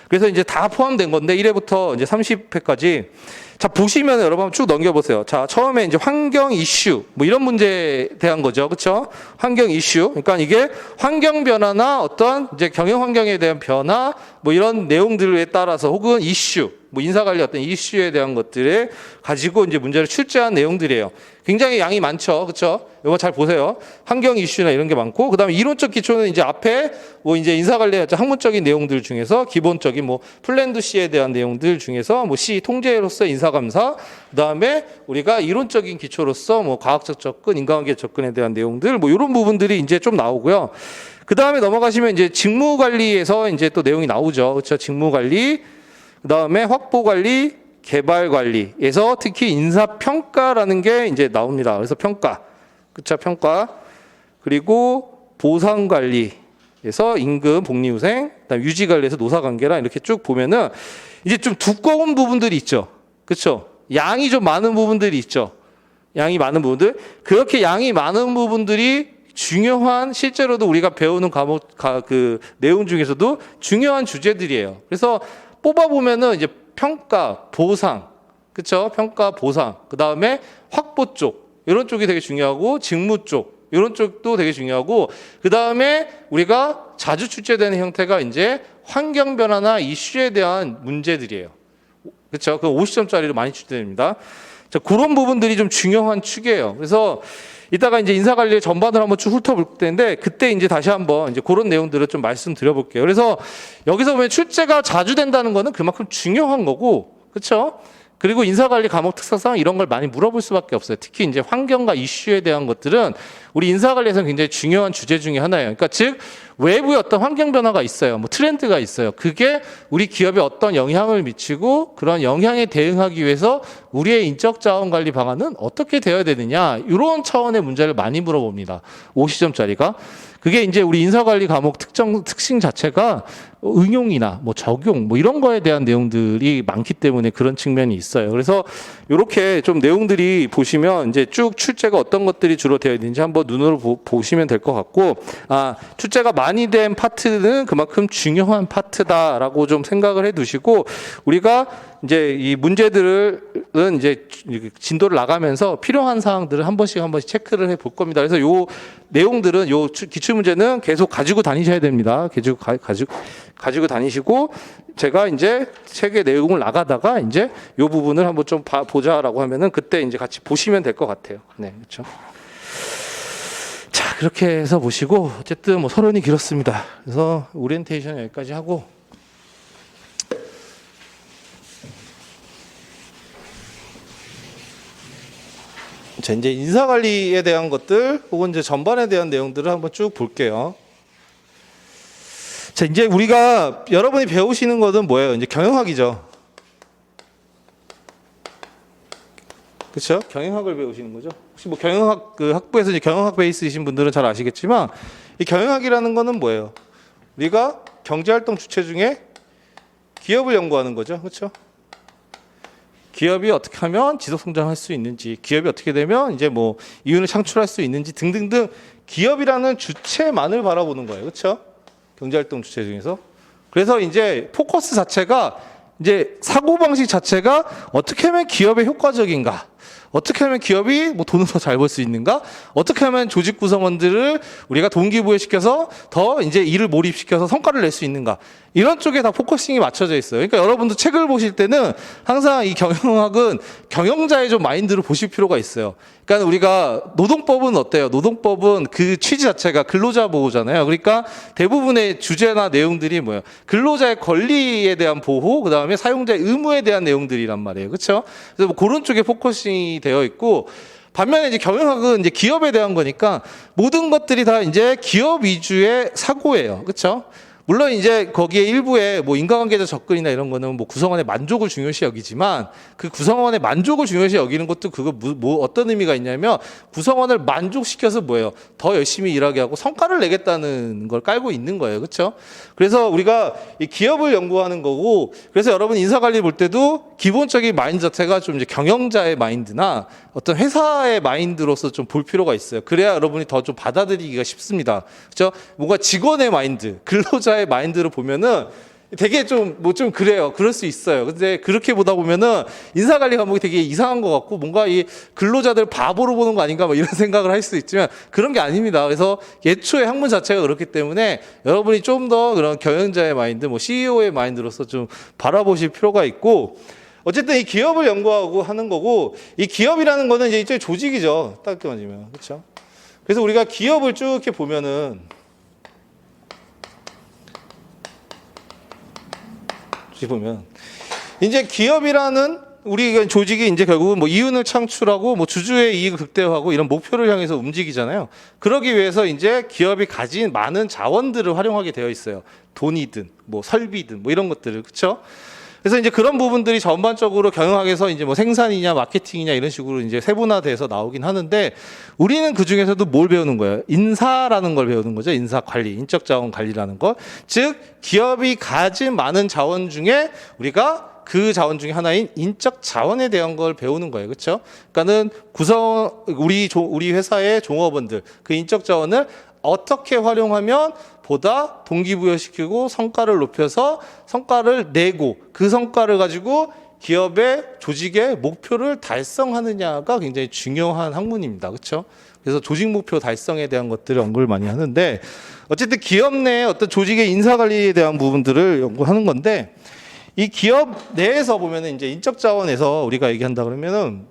그래서 이제 다 포함된 건데 1회부터 이제 30회까지. 자, 보시면 여러분 쭉 넘겨보세요. 자, 처음에 이제 환경 이슈, 뭐 이런 문제에 대한 거죠. 그쵸? 환경 이슈. 그러니까 이게 환경 변화나 어떤 이제 경영 환경에 대한 변화, 뭐 이런 내용들에 따라서 혹은 이슈, 뭐 인사관리 어떤 이슈에 대한 것들에 가지고 이제 문제를 출제한 내용들이에요. 굉장히 양이 많죠. 그쵸? 이거 잘 보세요. 환경 이슈나 이런 게 많고, 그 다음에 이론적 기초는 이제 앞에 뭐 이제 인사관리의 학문적인 내용들 중에서 기본적인 뭐 플랜드 C에 대한 내용들 중에서 뭐 C 통제로서 인사감사, 그 다음에 우리가 이론적인 기초로서 뭐 과학적 접근, 인과관계 접근에 대한 내용들, 뭐 이런 부분들이 이제 좀 나오고요. 그 다음에 넘어가시면 이제 직무관리에서 이제 또 내용이 나오죠. 그렇죠? 직무관리, 그 다음에 확보관리, 개발관리에서 특히 인사평가라는 게 이제 나옵니다. 그래서 평가, 그쵸? 평가. 그리고 보상관리에서 임금, 복리후생, 그다음 유지관리에서 노사관계라 이렇게 쭉 보면은 이제 좀 두꺼운 부분들이 있죠. 그쵸? 양이 좀 많은 부분들이 있죠. 양이 많은 부분들. 그렇게 양이 많은 부분들이 중요한, 실제로도 우리가 배우는 과목, 그 내용 중에서도 중요한 주제들이에요. 그래서 뽑아보면은 이제 평가, 보상, 그쵸? 평가, 보상. 그 다음에 확보 쪽, 이런 쪽이 되게 중요하고, 직무 쪽, 이런 쪽도 되게 중요하고, 그 다음에 우리가 자주 출제되는 형태가 이제 환경 변화나 이슈에 대한 문제들이에요. 그쵸? 그 50점짜리로 많이 출제됩니다. 자, 그런 부분들이 좀 중요한 축이에요. 그래서 이따가 이제 인사관리의 전반을 한번 쭉 훑어볼 텐데, 그때 이제 다시 한번 이제 그런 내용들을 좀 말씀드려볼게요. 그래서 여기서 보면 출제가 자주 된다는 거는 그만큼 중요한 거고, 그렇죠? 그리고 인사관리 과목 특성상 이런 걸 많이 물어볼 수밖에 없어요. 특히 이제 환경과 이슈에 대한 것들은 우리 인사관리에서는 굉장히 중요한 주제 중에 하나예요. 그러니까 즉 외부에 어떤 환경 변화가 있어요. 뭐 트렌드가 있어요. 그게 우리 기업에 어떤 영향을 미치고 그런 영향에 대응하기 위해서 우리의 인적 자원 관리 방안은 어떻게 되어야 되느냐, 이런 차원의 문제를 많이 물어봅니다. 50점짜리가. 그게 이제 우리 인사관리 과목 특징 자체가 응용이나 뭐 적용 뭐 이런 거에 대한 내용들이 많기 때문에 그런 측면이 있어요. 그래서 이렇게 좀 내용들이 보시면 이제 쭉 출제가 어떤 것들이 주로 되어 있는지 한번 눈으로 보시면 될 것 같고, 출제가 많이 된 파트는 그만큼 중요한 파트다라고 좀 생각을 해 두시고, 우리가 이제 이 문제들은 이제 진도를 나가면서 필요한 사항들을 한 번씩 체크를 해 볼 겁니다. 그래서 요 내용들은 요 기출 문제는 계속 가지고 다니셔야 됩니다. 계속 가지고 다니시고, 제가 이제 책의 내용을 나가다가 이제 요 부분을 한번 좀 보자라고 하면은 그때 이제 같이 보시면 될 것 같아요. 네, 그렇죠. 자, 그렇게 해서 보시고, 어쨌든 뭐 서론이 길었습니다. 그래서 오리엔테이션 여기까지 하고, 자, 이제 인사관리에 대한 것들 혹은 이제 전반에 대한 내용들을 한번 쭉 볼게요. 자, 이제 우리가 여러분이 배우시는 것은 뭐예요? 이제 경영학이죠. 그렇죠? 경영학을 배우시는 거죠. 혹시 뭐 경영학 그 학부에서 이제 경영학 베이스이신 분들은 잘 아시겠지만, 이 경영학이라는 거는 뭐예요? 우리가 경제활동 주체 중에 기업을 연구하는 거죠. 그렇죠? 기업이 어떻게 하면 지속 성장할 수 있는지, 기업이 어떻게 되면 이제 뭐 이윤을 창출할 수 있는지 등등등, 기업이라는 주체만을 바라보는 거예요. 그렇죠? 경제활동 주체 중에서. 그래서 이제 포커스 자체가, 이제 사고방식 자체가 어떻게 하면 기업에 효과적인가, 어떻게 하면 기업이 뭐 돈을 더 잘 벌 수 있는가, 어떻게 하면 조직 구성원들을 우리가 동기부여시켜서 더 이제 일을 몰입시켜서 성과를 낼 수 있는가, 이런 쪽에 다 포커싱이 맞춰져 있어요. 그러니까 여러분도 책을 보실 때는 항상 이 경영학은 경영자의 좀 마인드를 보실 필요가 있어요. 그러니까 우리가 노동법은 어때요? 노동법은 그 취지 자체가 근로자 보호잖아요. 그러니까 대부분의 주제나 내용들이 뭐예요? 근로자의 권리에 대한 보호, 그 다음에 사용자의 의무에 대한 내용들이란 말이에요. 그렇죠? 그래서 뭐 그런 쪽에 포커싱이 되어 있고, 반면에 이제 경영학은 이제 기업에 대한 거니까 모든 것들이 다 이제 기업 위주의 사고예요. 그렇죠? 물론 이제 거기에 일부에 뭐 인과관계적 접근이나 이런 거는 뭐 구성원의 만족을 중요시 여기지만 그 구성원의 만족을 중요시 여기는 것도 그거 뭐 어떤 의미가 있냐면 구성원을 만족시켜서 뭐예요? 더 열심히 일하게 하고 성과를 내겠다는 걸 깔고 있는 거예요. 그렇죠? 그래서 우리가 이 기업을 연구하는 거고 그래서 여러분 인사관리 볼 때도 기본적인 마인드 자체가 좀 이제 경영자의 마인드나 어떤 회사의 마인드로서 좀 볼 필요가 있어요. 그래야 여러분이 더 좀 받아들이기가 쉽습니다. 그렇죠? 뭔가 직원의 마인드, 근로자의 마인드로 보면은 되게 좀 그래요. 그럴 수 있어요. 근데 그렇게 보다 보면은 인사관리 과목이 되게 이상한 것 같고 뭔가 이 근로자들 바보로 보는 거 아닌가 뭐 이런 생각을 할 수 있지만 그런 게 아닙니다. 그래서 예초의 학문 자체가 그렇기 때문에 여러분이 좀 더 그런 경영자의 마인드, 뭐 CEO의 마인드로서 좀 바라보실 필요가 있고 어쨌든 이 기업을 연구하고 하는 거고 이 기업이라는 거는 이제 일종의 조직이죠. 딱히 말하면. 그렇죠? 그래서 우리가 기업을 쭉 이렇게 보면은 이제 기업이라는 우리 조직이 이제 결국은 뭐 이윤을 창출하고 뭐 주주의 이익을 극대화하고 이런 목표를 향해서 움직이잖아요. 그러기 위해서 이제 기업이 가진 많은 자원들을 활용하게 되어 있어요. 돈이든 뭐 설비든 뭐 이런 것들을 그렇죠? 그래서 이제 그런 부분들이 전반적으로 경영학에서 이제 뭐 생산이냐 마케팅이냐 이런 식으로 이제 세분화돼서 나오긴 하는데 우리는 그 중에서도 뭘 배우는 거예요? 인사라는 걸 배우는 거죠. 인사 관리, 인적 자원 관리라는 것. 즉 기업이 가진 많은 자원 중에 우리가 그 자원 중에 하나인 인적 자원에 대한 걸 배우는 거예요. 그렇죠? 그러니까는 우리 회사의 종업원들 그 인적 자원을 어떻게 활용하면 보다 동기부여시키고 성과를 높여서 성과를 내고 그 성과를 가지고 기업의 조직의 목표를 달성하느냐가 굉장히 중요한 학문입니다. 그렇죠? 그래서 조직 목표 달성에 대한 것들을 연구를 많이 하는데 어쨌든 기업 내의 어떤 조직의 인사 관리에 대한 부분들을 연구하는 건데 이 기업 내에서 보면은 이제 인적 자원에서 우리가 얘기한다 그러면은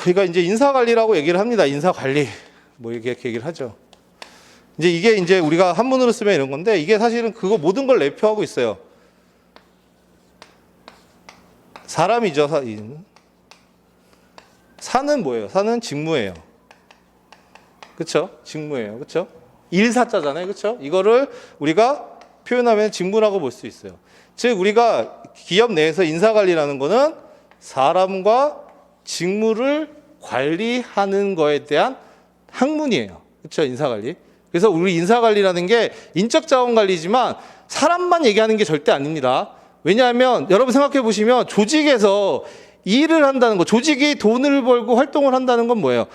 우리가 이제 인사 관리라고 얘기를 합니다. 인사 관리. 뭐 이렇게 얘기를 하죠. 이게 이제 우리가 한문으로 쓰면 이런 건데 이게 사실은 그거 모든 걸 내포하고 있어요. 사람이죠. 사는 뭐예요? 사는 직무예요. 그렇죠? 직무예요. 그렇죠? 일사자잖아요. 그렇죠? 이거를 우리가 표현하면 직무라고 볼 수 있어요. 즉 우리가 기업 내에서 인사 관리라는 거는 사람과 직무를 관리하는 거에 대한 학문이에요. 그렇죠? 인사관리. 그래서 우리 인사관리라는 게 인적 자원 관리지만 사람만 얘기하는 게 절대 아닙니다. 왜냐하면 여러분 생각해 보시면 조직에서 일을 한다는 거, 조직이 돈을 벌고 활동을 한다는 건 뭐예요?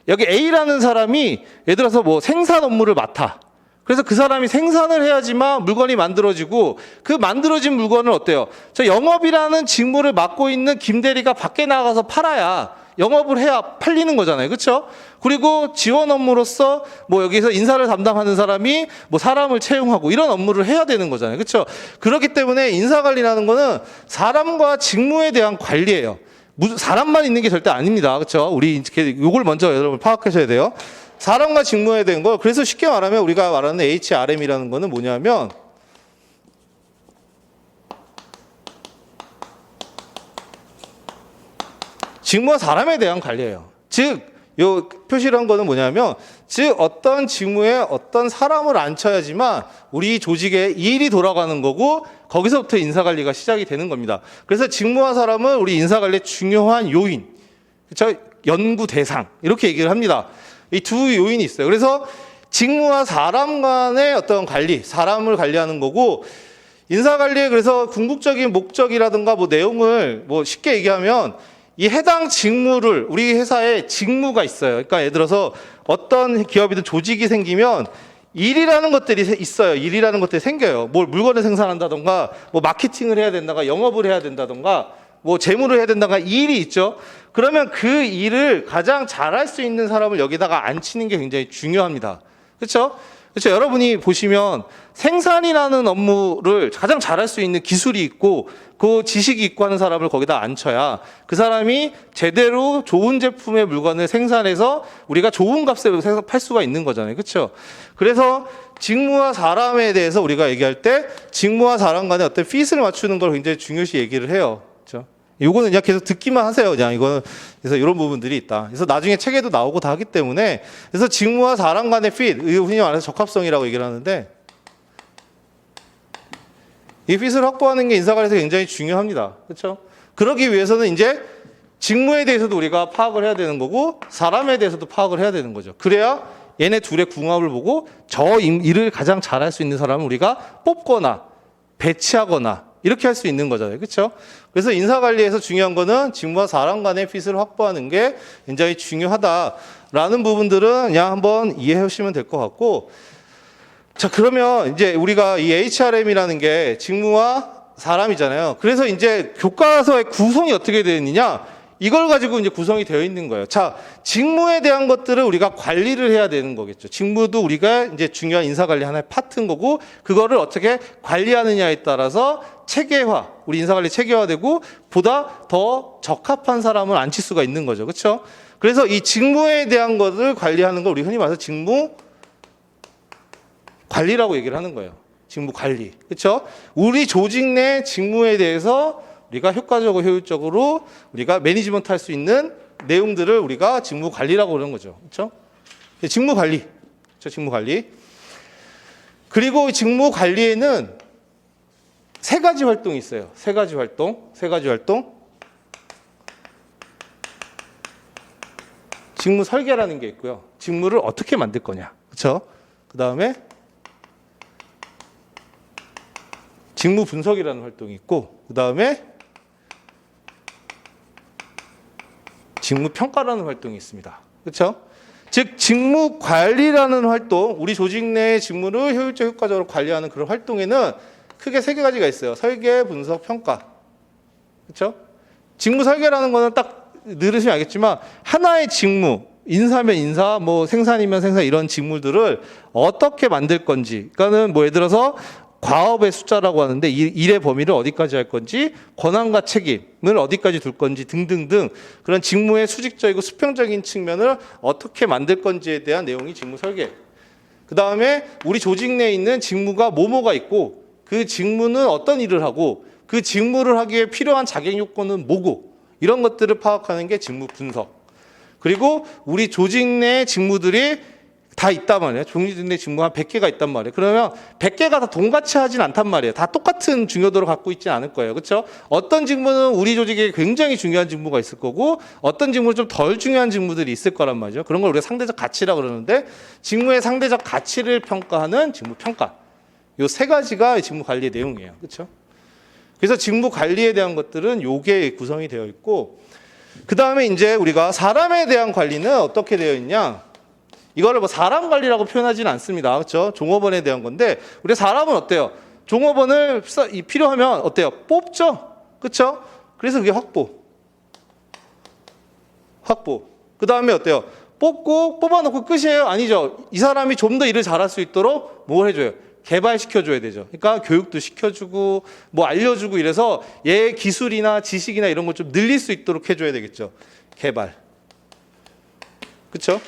여기 A라는 사람이 예를 들어서 뭐 생산 업무를 맡아. 그래서 그 사람이 생산을 해야지만 물건이 만들어지고 그 만들어진 물건을 어때요? 저 영업이라는 직무를 맡고 있는 김 대리가 밖에 나가서 팔아야 영업을 해야 팔리는 거잖아요. 그렇죠? 그리고 지원 업무로서 뭐 여기서 인사를 담당하는 사람이 뭐 사람을 채용하고 이런 업무를 해야 되는 거잖아요. 그렇죠? 그렇기 때문에 인사 관리라는 거는 사람과 직무에 대한 관리예요. 사람만 있는 게 절대 아닙니다. 그렇죠? 우리 이걸 먼저 여러분 파악하셔야 돼요. 사람과 직무에 대한 거. 그래서 쉽게 말하면 우리가 말하는 HRM이라는 거는 뭐냐면 직무와 사람에 대한 관리예요. 즉, 요 표시를 한 거는 뭐냐면, 즉, 어떤 직무에 어떤 사람을 앉혀야지만 우리 조직에 일이 돌아가는 거고, 거기서부터 인사관리가 시작이 되는 겁니다. 그래서 직무와 사람은 우리 인사관리의 중요한 요인, 그렇죠? 연구 대상, 이렇게 얘기를 합니다. 이 두 요인이 있어요. 그래서 직무와 사람 간의 어떤 관리, 사람을 관리하는 거고, 인사관리의 그래서 궁극적인 목적이라든가 뭐 내용을 뭐 쉽게 얘기하면 이 해당 직무를 우리 회사에 직무가 있어요. 그러니까 예를 들어서 어떤 기업이든 조직이 생기면 일이라는 것들이 있어요. 일이라는 것들이 생겨요. 뭘 물건을 생산한다던가 뭐 마케팅을 해야 된다던가 영업을 해야 된다던가 뭐 재무를 해야 된다던가 일이 있죠. 그러면 그 일을 가장 잘할 수 있는 사람을 여기다가 앉히는 게 굉장히 중요합니다. 그렇죠? 그렇죠. 여러분이 보시면 생산이라는 업무를 가장 잘할 수 있는 기술이 있고 그 지식이 있고 하는 사람을 거기다 앉혀야 그 사람이 제대로 좋은 제품의 물건을 생산해서 우리가 좋은 값에 팔 수가 있는 거잖아요. 그렇죠? 그래서 직무와 사람에 대해서 우리가 얘기할 때 직무와 사람 간의 어떤 핏을 맞추는 걸 굉장히 중요시 얘기를 해요. 그렇죠? 요거는 그냥 계속 듣기만 하세요. 그냥 이거는 그래서 이런 부분들이 있다. 그래서 나중에 책에도 나오고 다 하기 때문에 그래서 직무와 사람 간의 fit, 흔히 말해서 적합성이라고 얘기를 하는데 이 fit을 확보하는 게 인사관리에서 굉장히 중요합니다. 그렇죠? 그러기 위해서는 이제 직무에 대해서도 우리가 파악을 해야 되는 거고 사람에 대해서도 파악을 해야 되는 거죠. 그래야 얘네 둘의 궁합을 보고 저 일을 가장 잘할 수 있는 사람을 우리가 뽑거나 배치하거나 이렇게 할 수 있는 거잖아요. 그렇죠? 그래서 인사관리에서 중요한 거는 직무와 사람 간의 핏을 확보하는 게 굉장히 중요하다라는 부분들은 그냥 한번 이해해 주시면 될 것 같고 자 그러면 이제 우리가 이 HRM이라는 게 직무와 사람이잖아요. 그래서 이제 교과서의 구성이 어떻게 되어 있느냐 이걸 가지고 이제 구성이 되어 있는 거예요. 자, 직무에 대한 것들을 우리가 관리를 해야 되는 거겠죠. 직무도 우리가 이제 중요한 인사관리 하나의 파트인 거고, 그거를 어떻게 관리하느냐에 따라서 체계화, 우리 인사관리 체계화되고, 보다 더 적합한 사람을 앉힐 수가 있는 거죠. 그렇죠? 그래서 이 직무에 대한 것을 관리하는 걸 우리 흔히 말해서 직무 관리라고 얘기를 하는 거예요. 직무 관리. 그렇죠? 우리 조직 내 직무에 대해서 우리가 효과적으로 효율적으로 우리가 매니지먼트 할 수 있는 내용들을 우리가 직무 관리라고 그러는 거죠. 그렇죠? 직무 관리. 그렇죠? 직무 관리. 그리고 직무 관리에는 세 가지 활동이 있어요. 세 가지 활동. 직무 설계라는 게 있고요. 직무를 어떻게 만들 거냐. 그렇죠? 그다음에 직무 분석이라는 활동이 있고 그다음에 직무 평가라는 활동이 있습니다. 그렇죠? 즉 직무 관리라는 활동, 우리 조직 내의 직무를 효율적 효과적으로 관리하는 그런 활동에는 크게 세 가지가 있어요. 설계, 분석, 평가. 그렇죠? 직무 설계라는 거는 딱 들으시면 알겠지만 하나의 직무, 인사면 인사, 뭐 생산이면 생산 이런 직무들을 어떻게 만들 건지. 그러니까는 뭐 예를 들어서 과업의 숫자라고 하는데 일의 범위를 어디까지 할 건지 권한과 책임을 어디까지 둘 건지 등등등 그런 직무의 수직적이고 수평적인 측면을 어떻게 만들 건지에 대한 내용이 직무 설계. 그 다음에 우리 조직 내에 있는 직무가 뭐뭐가 있고 그 직무는 어떤 일을 하고 그 직무를 하기 위해 필요한 자격 요건은 뭐고 이런 것들을 파악하는 게 직무 분석. 그리고 우리 조직 내 직무들이 다 있단 말이에요. 조직 내 직무가 한 100개가 있단 말이에요. 그러면 100개가 다 동같이 하진 않단 말이에요. 다 똑같은 중요도를 갖고 있지 않을 거예요. 그렇죠? 어떤 직무는 우리 조직에 굉장히 중요한 직무가 있을 거고 어떤 직무는 좀 덜 중요한 직무들이 있을 거란 말이죠. 그런 걸 우리가 상대적 가치라고 그러는데 직무의 상대적 가치를 평가하는 직무 평가. 요 세 가지가 직무 관리의 내용이에요. 그렇죠? 그래서 직무 관리에 대한 것들은 요게 구성이 되어 있고 그다음에 이제 우리가 사람에 대한 관리는 어떻게 되어 있냐? 이거를 뭐 사람 관리라고 표현하지는 않습니다. 그렇죠? 종업원에 대한 건데 우리 사람은 어때요? 종업원을 필요하면 어때요? 뽑죠. 그렇죠? 그래서 그게 확보. 그다음에 어때요? 뽑고 뽑아놓고 끝이에요? 아니죠. 이 사람이 좀 더 일을 잘할 수 있도록 뭘 해줘요? 개발시켜줘야 되죠. 그러니까 교육도 시켜주고 뭐 알려주고 이래서 얘 기술이나 지식이나 이런 걸 좀 늘릴 수 있도록 해줘야 되겠죠. 개발. 그렇죠?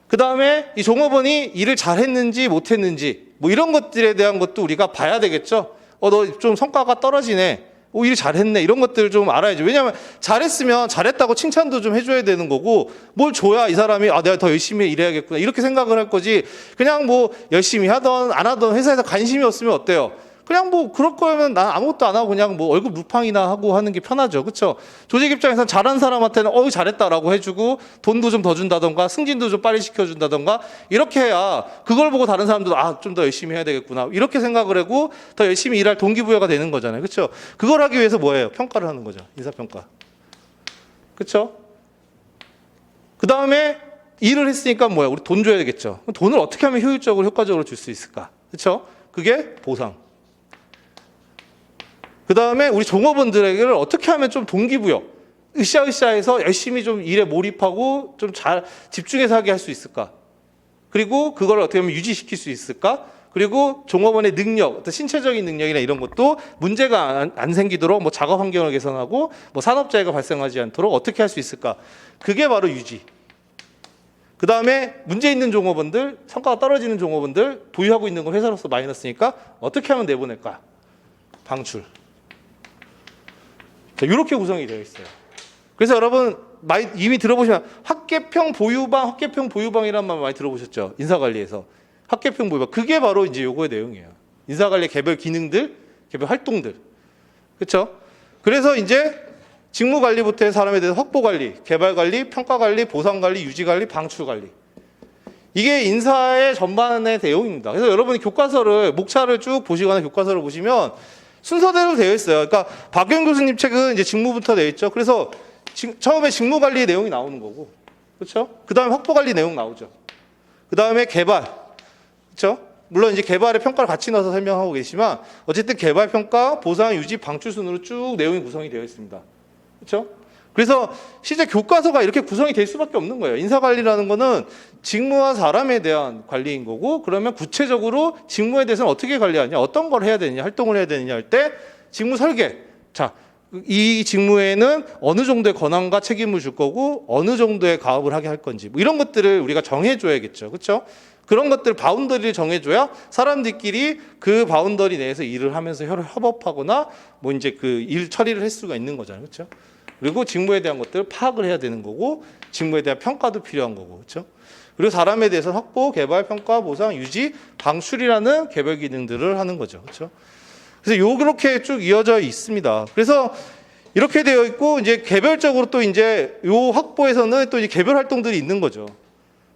그 다음에 이 종업원이 일을 잘했는지 못했는지 뭐 이런 것들에 대한 것도 우리가 봐야 되겠죠. 너 좀 성과가 떨어지네. 일 잘했네. 이런 것들을 좀 알아야죠. 왜냐하면 잘했으면 잘했다고 칭찬도 좀 해줘야 되는 거고 뭘 줘야 이 사람이 내가 더 열심히 일해야겠구나 이렇게 생각을 할 거지. 그냥 뭐 열심히 하던 안 하던 회사에서 관심이 없으면 어때요? 그냥 뭐 그럴 거면 난 아무것도 안 하고 그냥 뭐 월급 루팡이나 하고 하는 게 편하죠. 그렇죠? 조직 입장에서는 잘한 사람한테는 잘했다라고 해주고 돈도 좀 더 준다던가 승진도 좀 빨리 시켜준다던가 이렇게 해야 그걸 보고 다른 사람들도 좀 더 열심히 해야 되겠구나 이렇게 생각을 하고 더 열심히 일할 동기부여가 되는 거잖아요. 그렇죠? 그걸 하기 위해서 뭐예요? 평가를 하는 거죠. 인사평가. 그렇죠? 그 다음에 일을 했으니까 뭐야? 우리 돈 줘야 되겠죠. 돈을 어떻게 하면 효율적으로 효과적으로 줄 수 있을까? 그렇죠? 그게 보상. 그 다음에 우리 종업원들에게를 어떻게 하면 좀 동기부여, 으쌰으쌰해서 열심히 좀 일에 몰입하고 좀 잘 집중해서 하게 할 수 있을까? 그리고 그걸 어떻게 하면 유지시킬 수 있을까? 그리고 종업원의 능력, 어떤 신체적인 능력이나 이런 것도 문제가 안 생기도록 뭐 작업 환경을 개선하고 뭐 산업재해가 발생하지 않도록 어떻게 할 수 있을까? 그게 바로 유지. 그 다음에 문제 있는 종업원들, 성과가 떨어지는 종업원들, 보유하고 있는 건 회사로서 마이너스니까 어떻게 하면 내보낼까? 방출. 자, 이렇게 구성이 되어 있어요. 그래서 여러분 많이 이미 들어보시면 학계평 보유방이라는 말 많이 들어보셨죠? 인사관리에서 학계평 보유방, 그게 바로 이제 요거의 내용이에요. 인사관리 개별 기능들, 개별 활동들, 그렇죠? 그래서 이제 직무관리부터 해서 사람에 대해서 확보관리, 개발관리, 평가관리, 보상관리, 유지관리, 방출관리, 이게 인사의 전반의 내용입니다. 그래서 여러분이 교과서를 목차를 쭉 보시거나 교과서를 보시면 순서대로 되어 있어요. 그러니까 박경 교수님 책은 이제 직무부터 되어 있죠. 그래서 처음에 직무관리 내용이 나오는 거고, 그렇죠? 그 다음에 확보관리 내용 나오죠. 그 다음에 개발, 그렇죠? 물론 이제 개발의 평가를 같이 넣어서 설명하고 계시지만 어쨌든 개발, 평가, 보상, 유지, 방출 순으로 쭉 내용이 구성이 되어 있습니다. 그렇죠? 그래서 실제 교과서가 이렇게 구성이 될 수밖에 없는 거예요. 인사관리라는 거는 직무와 사람에 대한 관리인 거고, 그러면 구체적으로 직무에 대해서는 어떻게 관리하냐, 어떤 걸 해야 되느냐, 활동을 해야 되느냐 할 때 직무 설계. 자, 이 직무에는 어느 정도의 권한과 책임을 줄 거고 어느 정도의 가업을 하게 할 건지, 뭐 이런 것들을 우리가 정해줘야겠죠. 그렇죠? 그런 것들 바운더리를 정해줘야 사람들끼리 그 바운더리 내에서 일을 하면서 협업하거나 뭐 이제 그 일 처리를 할 수가 있는 거잖아요. 그렇죠? 그리고 직무에 대한 것들을 파악을 해야 되는 거고, 직무에 대한 평가도 필요한 거고, 그렇죠? 그리고 사람에 대해서 확보, 개발, 평가, 보상, 유지, 방출이라는 개별 기능들을 하는 거죠. 그렇죠? 그래서 요렇게 쭉 이어져 있습니다. 그래서 이렇게 되어 있고, 이제 개별적으로 또 이제 요 확보에서는 또 이제 개별 활동들이 있는 거죠.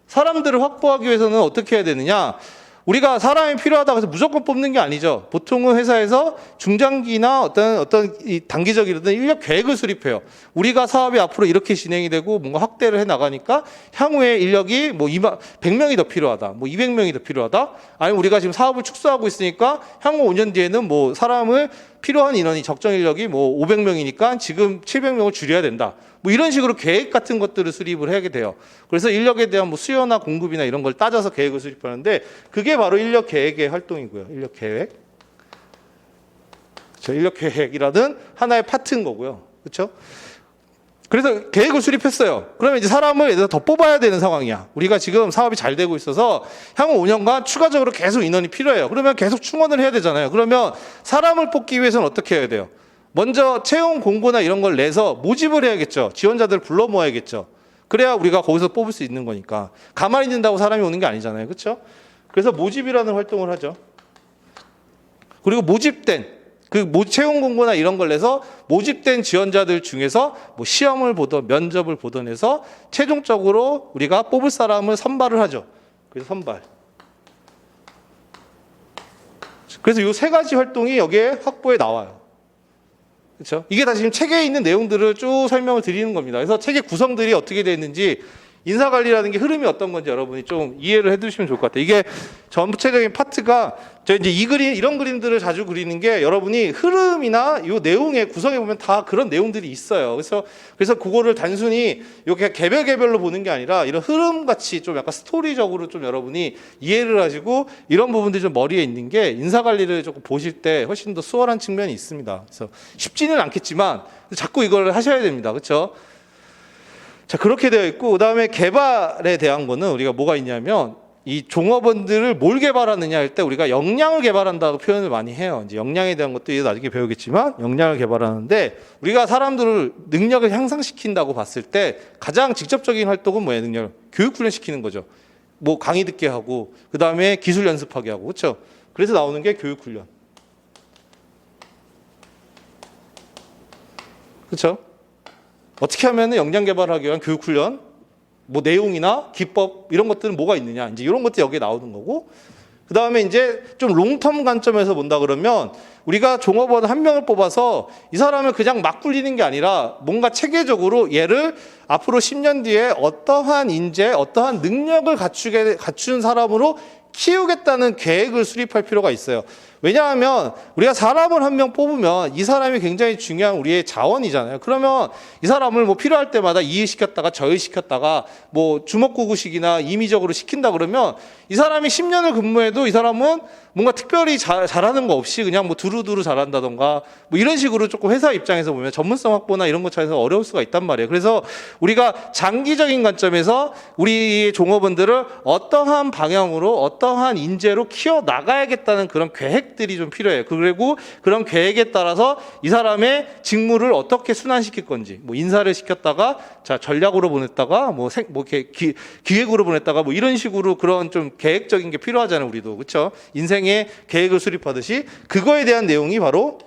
사람들을 확보하기 위해서는 어떻게 해야 되느냐? 우리가 사람이 필요하다고 해서 무조건 뽑는 게 아니죠. 보통은 회사에서 중장기나 어떤 이 단기적이든 인력 계획을 수립해요. 우리가 사업이 앞으로 이렇게 진행이 되고 뭔가 확대를 해 나가니까 향후에 인력이 뭐 100명이 더 필요하다, 뭐 200명이 더 필요하다, 아니면 우리가 지금 사업을 축소하고 있으니까 향후 5년 뒤에는 뭐 사람을 필요한 인원이 적정 인력이 뭐 500명이니까 지금 700명을 줄여야 된다. 뭐 이런 식으로 계획 같은 것들을 수립을 하게 돼요. 그래서 인력에 대한 뭐 수요나 공급이나 이런 걸 따져서 계획을 수립하는데, 그게 바로 인력 계획의 활동이고요. 인력 계획. 그렇죠? 인력 계획이라는 하나의 파트인 거고요. 그렇죠? 그래서 계획을 수립했어요. 그러면 이제 사람을 예를 들어 더 뽑아야 되는 상황이야. 우리가 지금 사업이 잘 되고 있어서 향후 5년간 추가적으로 계속 인원이 필요해요. 그러면 계속 충원을 해야 되잖아요. 그러면 사람을 뽑기 위해서는 어떻게 해야 돼요? 먼저 채용 공고나 이런 걸 내서 모집을 해야겠죠. 지원자들을 불러 모아야겠죠. 그래야 우리가 거기서 뽑을 수 있는 거니까. 가만히 있는다고 사람이 오는 게 아니잖아요. 그렇죠? 그래서 모집이라는 활동을 하죠. 그리고 모집된 채용 공고나 이런 걸 내서 모집된 지원자들 중에서 뭐 시험을 보던 면접을 보던 해서 최종적으로 우리가 뽑을 사람을 선발을 하죠. 그래서 선발. 그래서 이 세 가지 활동이 여기에 확보에 나와요. 그렇죠? 이게 다 지금 책에 있는 내용들을 쭉 설명을 드리는 겁니다. 그래서 책의 구성들이 어떻게 되어 있는지, 인사관리라는 게 흐름이 어떤 건지 여러분이 좀 이해를 해두시면 좋을 것 같아요. 이게 전체적인 파트가, 저 이제 이런 그림들을 자주 그리는 게 여러분이 흐름이나 이 내용의 구성에 보면 다 그런 내용들이 있어요. 그래서 그거를 단순히 이렇게 개별로 보는 게 아니라 이런 흐름 같이 좀 약간 스토리적으로 좀 여러분이 이해를 하시고, 이런 부분들이 좀 머리에 있는 게 인사관리를 조금 보실 때 훨씬 더 수월한 측면이 있습니다. 그래서 쉽지는 않겠지만 자꾸 이걸 하셔야 됩니다. 그렇죠? 자, 그렇게 되어 있고, 그 다음에 개발에 대한 거는 우리가 뭐가 있냐면, 이 종업원들을 뭘 개발하느냐 할 때 우리가 역량을 개발한다고 표현을 많이 해요. 이제 역량에 대한 것도 이제 나중에 배우겠지만 역량을 개발하는데, 우리가 사람들을 능력을 향상시킨다고 봤을 때 가장 직접적인 활동은 뭐예요? 능력을 교육훈련 시키는 거죠. 뭐 강의 듣게 하고, 그 다음에 기술 연습하게 하고, 그렇죠? 그래서 나오는 게 교육훈련. 그렇죠? 어떻게 하면 역량 개발하기 위한 교육훈련, 뭐 내용이나 기법 이런 것들은 뭐가 있느냐, 이제 이런 것들이 여기에 나오는 거고, 그 다음에 이제 좀 롱텀 관점에서 본다 그러면 우리가 종업원 한 명을 뽑아서 이 사람을 그냥 막 굴리는 게 아니라 뭔가 체계적으로 얘를 앞으로 10년 뒤에 어떠한 인재, 어떠한 능력을 갖춘 사람으로 키우겠다는 계획을 수립할 필요가 있어요. 왜냐하면 우리가 사람을 한 명 뽑으면 이 사람이 굉장히 중요한 우리의 자원이잖아요. 그러면 이 사람을 뭐 필요할 때마다 이의시켰다가 저의시켰다가 뭐 주먹구구식이나 임의적으로 시킨다 그러면 이 사람이 10년을 근무해도 이 사람은 뭔가 특별히 잘하는 거 없이 그냥 뭐 두루두루 잘한다던가 뭐 이런 식으로 조금 회사 입장에서 보면 전문성 확보나 이런 것 차에서 어려울 수가 있단 말이에요. 그래서 우리가 장기적인 관점에서 우리 종업원들을 어떠한 방향으로 어떠한 인재로 키워 나가야겠다는 그런 계획 계획들이 좀 필요해요. 그리고 그런 계획에 따라서 이 사람의 직무를 어떻게 순환시킬 건지, 뭐 인사를 시켰다가 자 전략으로 보냈다가 뭐 이렇게 기획으로 보냈다가 뭐 이런 식으로 그런 좀 계획적인 게 필요하잖아요. 우리도 그렇죠? 인생의 계획을 수립하듯이 그거에 대한 내용이 바로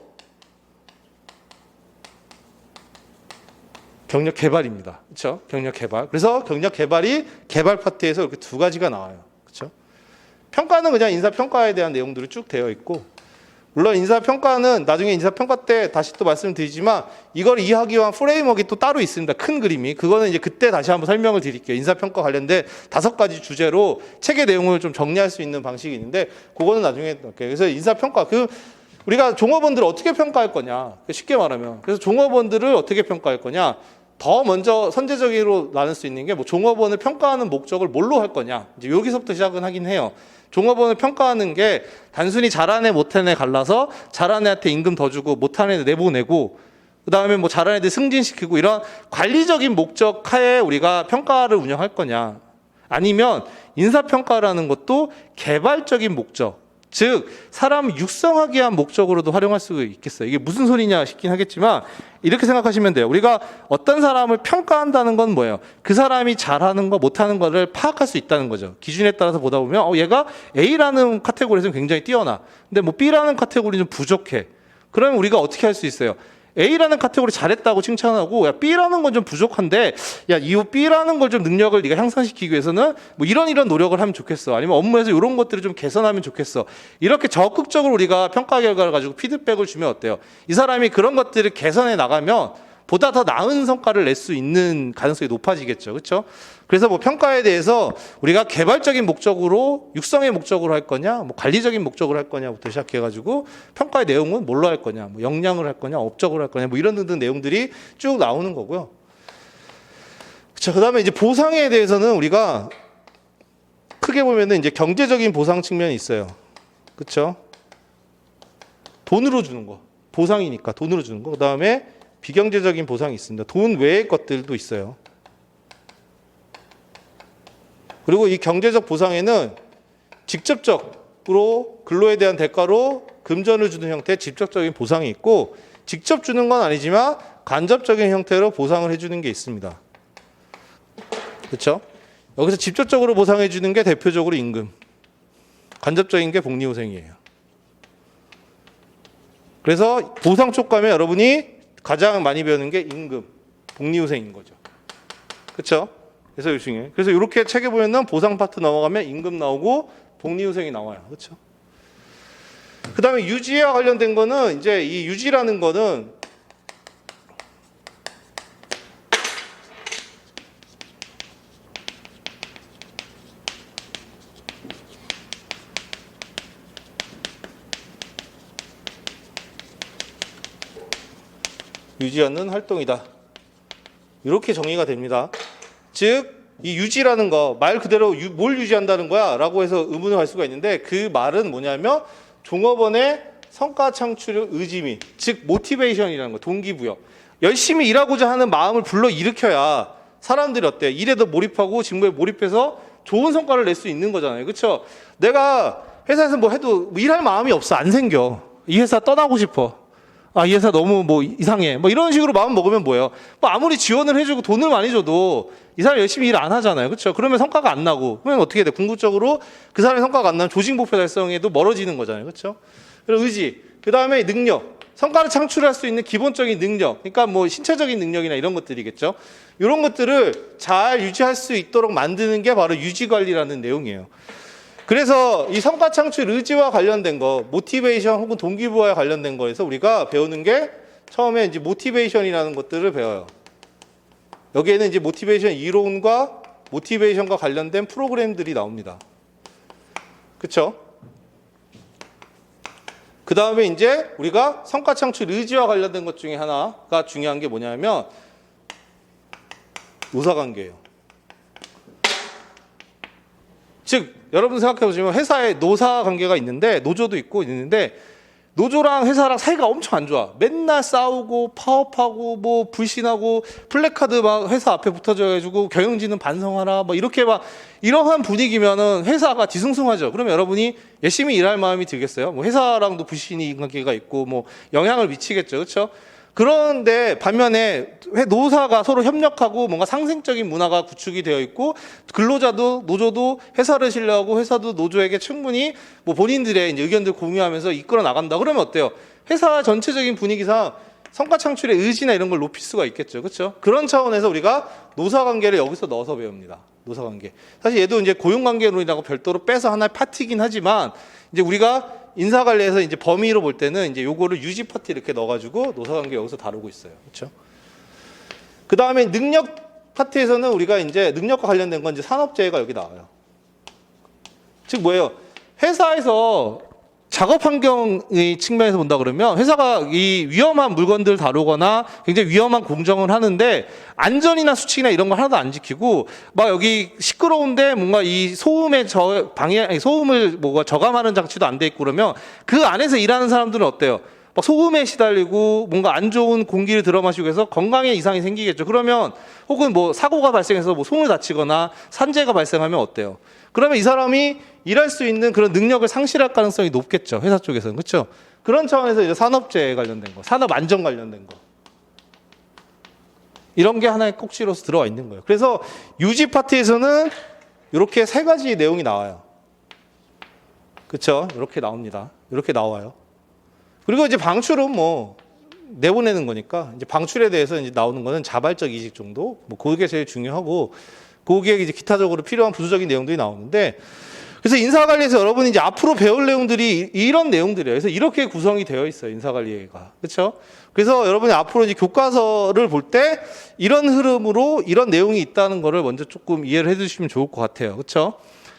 경력 개발입니다. 그렇죠? 경력 개발. 그래서 경력 개발이 개발 파트에서 이렇게 두 가지가 나와요. 그렇죠? 평가는 그냥 인사 평가에 대한 내용들이 쭉 되어 있고, 물론 인사 평가는 나중에 인사 평가 때 다시 또 말씀드리지만 이걸 이해하기 위한 프레임워크가 또 따로 있습니다. 큰 그림이. 그거는 이제 그때 다시 한번 설명을 드릴게요. 인사 평가 관련된 5가지 주제로 책의 내용을 좀 정리할 수 있는 방식이 있는데 그거는 나중에 할게요. 그래서 인사 평가 우리가 종업원들을 어떻게 평가할 거냐. 쉽게 말하면. 그래서 종업원들을 어떻게 평가할 거냐. 더 먼저 선제적으로 나눌 수 있는 게 뭐 종업원을 평가하는 목적을 뭘로 할 거냐. 이제 여기서부터 시작은 하긴 해요. 종업원을 평가하는 게 단순히 잘한 애 못한 애 갈라서 잘한 애한테 임금 더 주고 못한 애 내보내고 그다음에 뭐 잘한 애들 승진시키고 이런 관리적인 목적 하에 우리가 평가를 운영할 거냐. 아니면 인사평가라는 것도 개발적인 목적, 즉 사람을 육성하기 위한 목적으로도 활용할 수 있겠어요. 이게 무슨 소리냐 싶긴 하겠지만 이렇게 생각하시면 돼요. 우리가 어떤 사람을 평가한다는 건 뭐예요? 그 사람이 잘하는 거 못하는 거를 파악할 수 있다는 거죠. 기준에 따라서 보다 보면 얘가 A라는 카테고리에서는 굉장히 뛰어나. 근데 뭐 B라는 카테고리는 좀 부족해. 그러면 우리가 어떻게 할 수 있어요? A라는 카테고리 잘했다고 칭찬하고 야 B라는 건 좀 부족한데 야 이 B라는 걸 좀 능력을 네가 향상시키기 위해서는 뭐 이런 노력을 하면 좋겠어. 아니면 업무에서 이런 것들을 좀 개선하면 좋겠어. 이렇게 적극적으로 우리가 평가 결과를 가지고 피드백을 주면 어때요? 이 사람이 그런 것들을 개선해 나가면 보다 더 나은 성과를 낼 수 있는 가능성이 높아지겠죠. 그렇죠? 그래서 뭐 평가에 대해서 우리가 개발적인 목적으로 육성의 목적으로 할 거냐, 뭐 관리적인 목적으로 할 거냐부터 시작해가지고 평가의 내용은 뭘로 할 거냐, 뭐 역량을 할 거냐, 업적으로 할 거냐, 뭐 이런 등등 내용들이 쭉 나오는 거고요. 자, 그다음에 이제 보상에 대해서는 우리가 크게 보면은 이제 경제적인 보상 측면이 있어요. 그렇죠? 돈으로 주는 거, 보상이니까 돈으로 주는 거. 그다음에 비경제적인 보상이 있습니다. 돈 외의 것들도 있어요. 그리고 이 경제적 보상에는 직접적으로 근로에 대한 대가로 금전을 주는 형태의 직접적인 보상이 있고 직접 주는 건 아니지만 간접적인 형태로 보상을 해주는 게 있습니다. 그렇죠? 여기서 직접적으로 보상해 주는 게 대표적으로 임금, 간접적인 게 복리후생이에요. 그래서 보상 쪽 가면 여러분이 가장 많이 배우는 게 임금, 복리후생인 거죠. 그렇죠? 그래서 중에 그래서 이렇게 책에 보면은 보상 파트 넘어가면 임금 나오고 복리후생이 나와요. 그렇죠? 그다음에 유지와 관련된 거는 이제 이 유지라는 거는 유지하는 활동이다. 이렇게 정의가 됩니다. 즉, 이 유지라는 거, 말 그대로 뭘 유지한다는 거야? 라고 해서 의문을 할 수가 있는데 그 말은 뭐냐면 종업원의 성과 창출의 의지미, 즉 모티베이션이라는 거, 동기부여. 열심히 일하고자 하는 마음을 불러일으켜야 사람들이 어때? 일에 더 몰입하고 직무에 몰입해서 좋은 성과를 낼 수 있는 거잖아요. 그렇죠? 내가 회사에서 뭐 해도 일할 마음이 없어. 안 생겨. 이 회사 떠나고 싶어. 이 회사 너무 뭐 이상해. 뭐 이런 식으로 마음 먹으면 뭐예요? 뭐 아무리 지원을 해주고 돈을 많이 줘도 이 사람이 열심히 일 안 하잖아요. 그렇죠? 그러면 성과가 안 나고. 그러면 어떻게 돼? 궁극적으로 그 사람의 성과가 안 나면 조직 목표 달성에도 멀어지는 거잖아요. 그렇죠? 그리고 의지. 그 다음에 능력. 성과를 창출할 수 있는 기본적인 능력. 그러니까 뭐 신체적인 능력이나 이런 것들이겠죠. 이런 것들을 잘 유지할 수 있도록 만드는 게 바로 유지관리라는 내용이에요. 그래서 이 성과 창출 의지와 관련된 거, 모티베이션 혹은 동기부여와 관련된 거에서 우리가 배우는 게 처음에 이제 모티베이션이라는 것들을 배워요. 여기에는 이제 모티베이션 이론과 모티베이션과 관련된 프로그램들이 나옵니다. 그렇죠? 그 다음에 이제 우리가 성과 창출 의지와 관련된 것 중에 하나가 중요한 게 뭐냐면 노사관계예요. 즉 여러분 생각해 보시면 회사에 노사관계가 있는데 노조도 있고 있는데 노조랑 회사랑 사이가 엄청 안 좋아. 맨날 싸우고 파업하고 뭐 불신하고 플래카드 막 회사 앞에 붙어져가지고 경영진은 반성하라 뭐 이렇게 막 이러한 분위기면은 회사가 뒤숭숭하죠. 그러면 여러분이 열심히 일할 마음이 들겠어요? 뭐 회사랑도 불신이 관계가 있고 뭐 영향을 미치겠죠, 그렇죠? 그런데 반면에 노사가 서로 협력하고 뭔가 상생적인 문화가 구축이 되어 있고 근로자도 노조도 회사를 신뢰하고 회사도 노조에게 충분히 뭐 본인들의 이제 의견들 공유하면서 이끌어 나간다. 그러면 어때요? 회사 전체적인 분위기상 성과 창출의 의지나 이런 걸 높일 수가 있겠죠, 그렇죠? 그런 차원에서 우리가 노사 관계를 여기서 넣어서 배웁니다. 노사 관계. 사실 얘도 이제 고용 관계론이라고 별도로 빼서 하나의 파트이긴 하지만 이제 우리가 인사관리에서 이제 범위로 볼 때는 이제 요거를 유지 파트 이렇게 넣어가지고 노사관계 여기서 다루고 있어요. 그렇죠? 그 다음에 능력 파트에서는 우리가 이제 능력과 관련된 건 이제 산업재해가 여기 나와요. 즉 뭐예요? 회사에서 작업 환경의 측면에서 본다 그러면 회사가 이 위험한 물건들 다루거나 굉장히 위험한 공정을 하는데 안전이나 수칙이나 이런 거 하나도 안 지키고 막 여기 시끄러운데 뭔가 이 소음의 소음을 뭐가 저감하는 장치도 안 돼 있고 그러면 그 안에서 일하는 사람들은 어때요? 막 소음에 시달리고 뭔가 안 좋은 공기를 들어마시고 해서 건강에 이상이 생기겠죠. 그러면 혹은 뭐 사고가 발생해서 뭐 손을 다치거나 산재가 발생하면 어때요? 그러면 이 사람이 일할 수 있는 그런 능력을 상실할 가능성이 높겠죠. 회사 쪽에서는. 그렇죠? 그런 차원에서 이제 산업재해 관련된 거, 산업 안전 관련된 거. 이런 게 하나의 꼭지로서 들어와 있는 거예요. 그래서 유지 파트에서는 이렇게 세 가지 내용이 나와요. 그렇죠? 이렇게 나옵니다. 이렇게 나와요. 그리고 이제 방출은 뭐 내보내는 거니까 이제 방출에 대해서 이제 나오는 거는 자발적 이직 정도, 뭐 그게 제일 중요하고 거기에 이제 기타적으로 필요한 부수적인 내용들이 나오는데 그래서 인사관리에서 여러분이 이제 앞으로 배울 내용들이 이런 내용들이에요. 그래서 이렇게 구성이 되어 있어요. 인사관리가. 그렇죠? 그래서 여러분이 앞으로 이제 교과서를 볼 때 이런 흐름으로 이런 내용이 있다는 거를 먼저 조금 이해를 해 주시면 좋을 것 같아요. 그렇죠?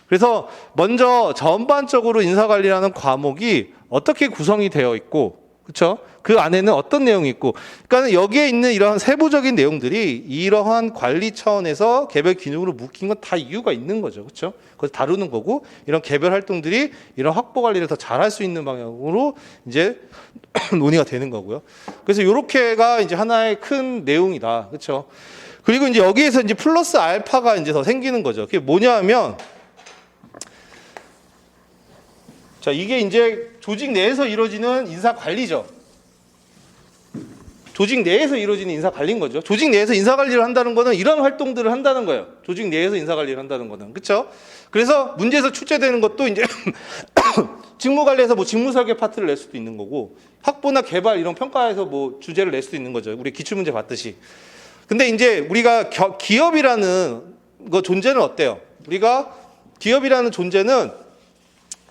그래서 먼저 전반적으로 인사관리라는 과목이 어떻게 구성이 되어 있고 그렇죠? 그 안에는 어떤 내용이 있고 그러니까 여기에 있는 이러한 세부적인 내용들이 이러한 관리 차원에서 개별 기능으로 묶인 건 다 이유가 있는 거죠. 그렇죠? 그걸 다루는 거고 이런 개별 활동들이 이런 확보 관리를 더 잘할 수 있는 방향으로 이제 논의가 되는 거고요. 그래서 이렇게가 이제 하나의 큰 내용이다. 그렇죠? 그리고 이제 여기에서 이제 플러스 알파가 이제 더 생기는 거죠. 그게 뭐냐면 자, 이게 이제 조직 내에서 이루어지는 인사 관리죠. 조직 내에서 이루어지는 인사 관리인 거죠. 조직 내에서 인사 관리를 한다는 거는 이런 활동들을 한다는 거예요. 조직 내에서 인사 관리를 한다는 거는. 그렇죠? 그래서 문제에서 출제되는 것도 이제 직무 관리에서 뭐 직무 설계 파트를 낼 수도 있는 거고 확보나 개발 이런 평가에서 뭐 주제를 낼 수도 있는 거죠. 우리 기출 문제 봤듯이. 근데 이제 우리가 기업이라는 거 존재는 어때요? 우리가 기업이라는 존재는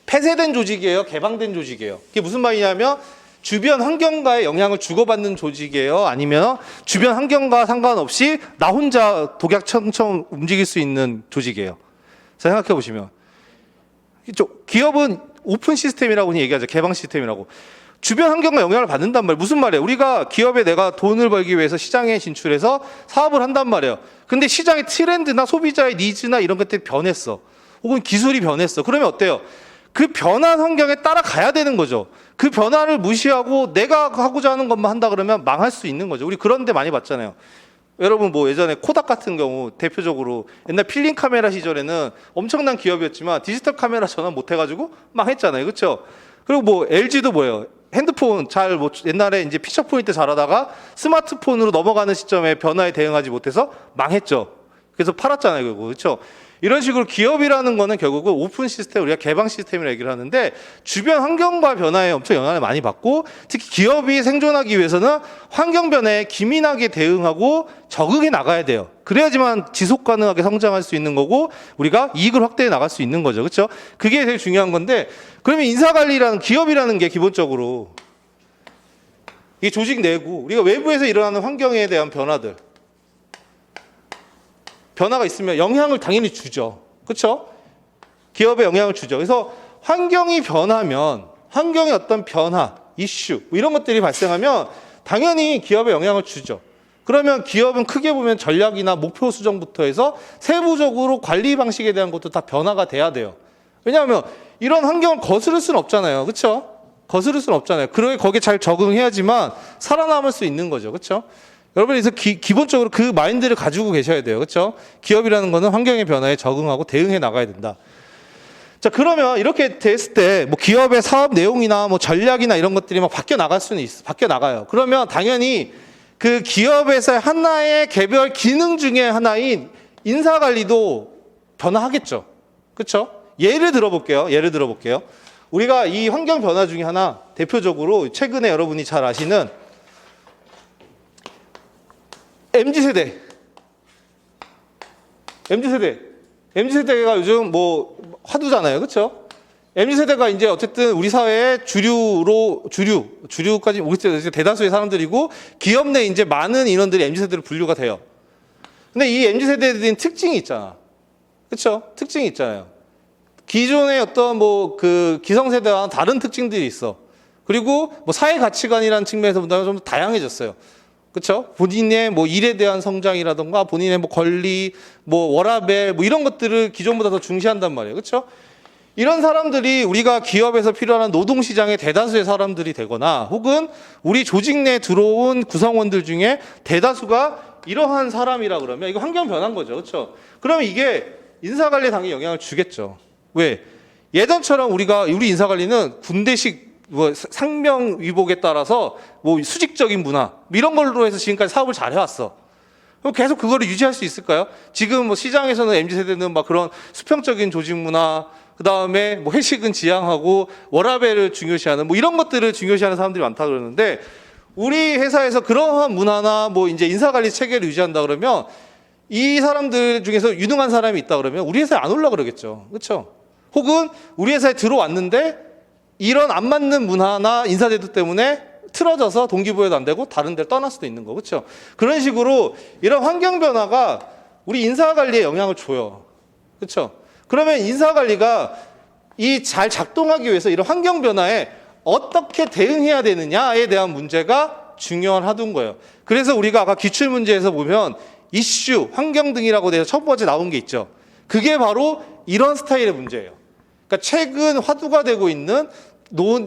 폐쇄된 조직이에요? 개방된 조직이에요? 그게 무슨 말이냐면 주변 환경과의 영향을 주고받는 조직이에요? 아니면 주변 환경과 상관없이 나 혼자 독약청청 움직일 수 있는 조직이에요? 자, 생각해 보시면 기업은 오픈 시스템이라고 얘기하죠. 개방 시스템이라고. 주변 환경과 영향을 받는단 말이에요. 무슨 말이에요? 우리가 기업에 내가 돈을 벌기 위해서 시장에 진출해서 사업을 한단 말이에요. 근데 시장의 트렌드나 소비자의 니즈나 이런 것들이 변했어. 혹은 기술이 변했어. 그러면 어때요? 그 변한 환경에 따라가야 되는 거죠. 그 변화를 무시하고 내가 하고자 하는 것만 한다 그러면 망할 수 있는 거죠. 우리 그런 데 많이 봤잖아요. 여러분 뭐 예전에 코닥 같은 경우 대표적으로 옛날 필름 카메라 시절에는 엄청난 기업이었지만 디지털 카메라 전환 못 해가지고 망했잖아요. 그렇죠? 그리고 뭐 LG도 뭐예요? 핸드폰 잘 뭐 옛날에 이제 피처 포인트 잘하다가 스마트폰으로 넘어가는 시점에 변화에 대응하지 못해서 망했죠. 그래서 팔았잖아요. 결국. 그렇죠? 이런 식으로 기업이라는 거는 결국은 오픈 시스템, 우리가 개방 시스템이라고 얘기를 하는데 주변 환경과 변화에 엄청 영향을 많이 받고 특히 기업이 생존하기 위해서는 환경 변화에 기민하게 대응하고 적응해 나가야 돼요. 그래야지만 지속 가능하게 성장할 수 있는 거고 우리가 이익을 확대해 나갈 수 있는 거죠. 그렇죠? 그게 제일 중요한 건데 그러면 인사관리라는 기업이라는 게 기본적으로 이게 조직 내고 우리가 외부에서 일어나는 환경에 대한 변화가 있으면 영향을 당연히 주죠. 그렇죠? 기업에 영향을 주죠. 그래서 환경이 변하면 환경의 어떤 변화, 이슈 이런 것들이 발생하면 당연히 기업에 영향을 주죠. 그러면 기업은 크게 보면 전략이나 목표 수정부터 해서 세부적으로 관리 방식에 대한 것도 다 변화가 돼야 돼요. 왜냐하면 이런 환경을 거스를 수는 없잖아요. 그렇죠? 거스를 수는 없잖아요. 그러게 거기에 잘 적응해야지만 살아남을 수 있는 거죠. 그렇죠? 여러분, 그래서 기본적으로 그 마인드를 가지고 계셔야 돼요. 그렇죠? 기업이라는 거는 환경의 변화에 적응하고 대응해 나가야 된다. 자, 그러면 이렇게 됐을 때 뭐 기업의 사업 내용이나 뭐 전략이나 이런 것들이 막 바뀌어 나갈 수는 바뀌어 나가요. 그러면 당연히 그 기업에서의 하나의 개별 기능 중에 하나인 인사 관리도 변화하겠죠. 그렇죠? 예를 들어볼게요. 우리가 이 환경 변화 중에 하나 대표적으로 최근에 여러분이 잘 아시는 MZ세대가 요즘 뭐 화두잖아요. 그렇죠? MZ세대가 이제 어쨌든 우리 사회의 주류까지 우리 대다수의 사람들이고 기업 내 이제 많은 인원들이 MZ세대로 분류가 돼요. 근데 이 MZ세대들은 특징이 있잖아. 그렇죠? 특징이 있잖아요. 기존의 어떤 뭐 그 기성세대와 다른 특징들이 있어. 그리고 뭐 사회 가치관이라는 측면에서 본다면 좀 다양해졌어요. 그렇죠? 본인의 뭐 일에 대한 성장이라던가 본인의 뭐 권리, 뭐 워라밸 뭐 이런 것들을 기존보다 더 중시한단 말이에요. 그렇죠? 이런 사람들이 우리가 기업에서 필요한 노동시장의 대다수의 사람들이 되거나 혹은 우리 조직 내에 들어온 구성원들 중에 대다수가 이러한 사람이라 그러면 이거 환경 변화인 거죠. 그렇죠? 그러면 이게 인사관리에 당연히 영향을 주겠죠. 왜? 예전처럼 우리 인사관리는 군대식 뭐 상명위복에 따라서 뭐 수직적인 문화 이런 걸로 해서 지금까지 사업을 잘 해왔어. 그럼 계속 그거를 유지할 수 있을까요? 지금 뭐 시장에서는 MZ세대는 막 그런 수평적인 조직 문화, 그 다음에 뭐 회식은 지향하고 워라밸을 중요시하는 뭐 이런 것들을 중요시하는 사람들이 많다 그러는데 우리 회사에서 그러한 문화나 뭐 이제 인사관리 체계를 유지한다 그러면 이 사람들 중에서 유능한 사람이 있다 그러면 우리 회사에 안 올라 그러겠죠. 그렇죠? 혹은 우리 회사에 들어왔는데 이런 안 맞는 문화나 인사제도 때문에 틀어져서 동기부여도 안 되고 다른 데를 떠날 수도 있는 거. 그렇죠? 그런 식으로 이런 환경 변화가 우리 인사관리에 영향을 줘요. 그렇죠? 그러면 인사관리가 이 잘 작동하기 위해서 이런 환경 변화에 어떻게 대응해야 되느냐에 대한 문제가 중요한 하두인 거예요. 그래서 우리가 아까 기출문제에서 보면 이슈, 환경 등이라고 돼서 첫 번째 나온 게 있죠. 그게 바로 이런 스타일의 문제예요. 그러니까 최근 화두가 되고 있는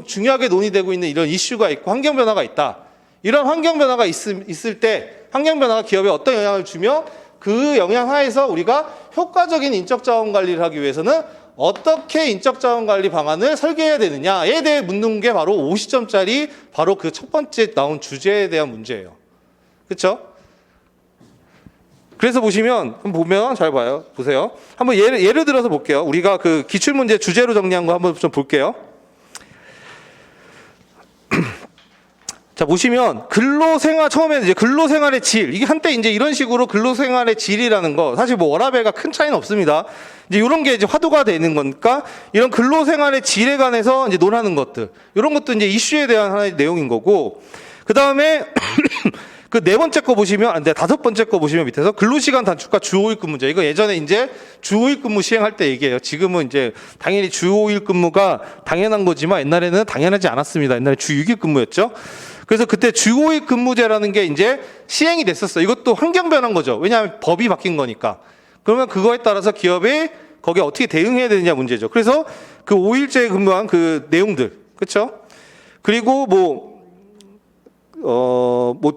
중요하게 논의되고 있는 이런 이슈가 있고 환경 변화가 있다. 이런 환경 변화가 있을 때 환경 변화가 기업에 어떤 영향을 주며 그 영향 하에서 우리가 효과적인 인적 자원 관리를 하기 위해서는 어떻게 인적 자원 관리 방안을 설계해야 되느냐에 대해 묻는 게 바로 50점짜리 바로 그 첫 번째 나온 주제에 대한 문제예요. 그렇죠? 그래서 보면 잘 봐요. 보세요. 한번 예를 들어서 볼게요. 우리가 그 기출문제 주제로 정리한 거 한번 좀 볼게요. 자, 보시면 처음에는 이제 근로생활의 질, 이게 한때 이제 이런 식으로 근로생활의 질이라는 거, 사실 뭐 워라밸과 큰 차이는 없습니다. 이제 이런 게 이제 화두가 되는 거니까 이런 근로생활의 질에 관해서 이제 논하는 것들, 이런 것도 이제 이슈에 대한 하나의 내용인 거고, 그 다음에 그 네 번째 거 보시면, 다섯 번째 거 보시면 밑에서 근로시간 단축과 주 5일 근무제. 이거 예전에 이제 주 5일 근무 시행할 때 얘기해요. 지금은 이제 당연히 주 5일 근무가 당연한 거지만 옛날에는 당연하지 않았습니다. 옛날에 주 6일 근무였죠. 그래서 그때 주 5일 근무제라는 게 이제 시행이 됐었어요. 이것도 환경 변한 거죠. 왜냐하면 법이 바뀐 거니까. 그러면 그거에 따라서 기업이 거기에 어떻게 대응해야 되느냐 문제죠. 그래서 그 5일제 근무한 그 내용들, 그렇죠? 그리고 뭐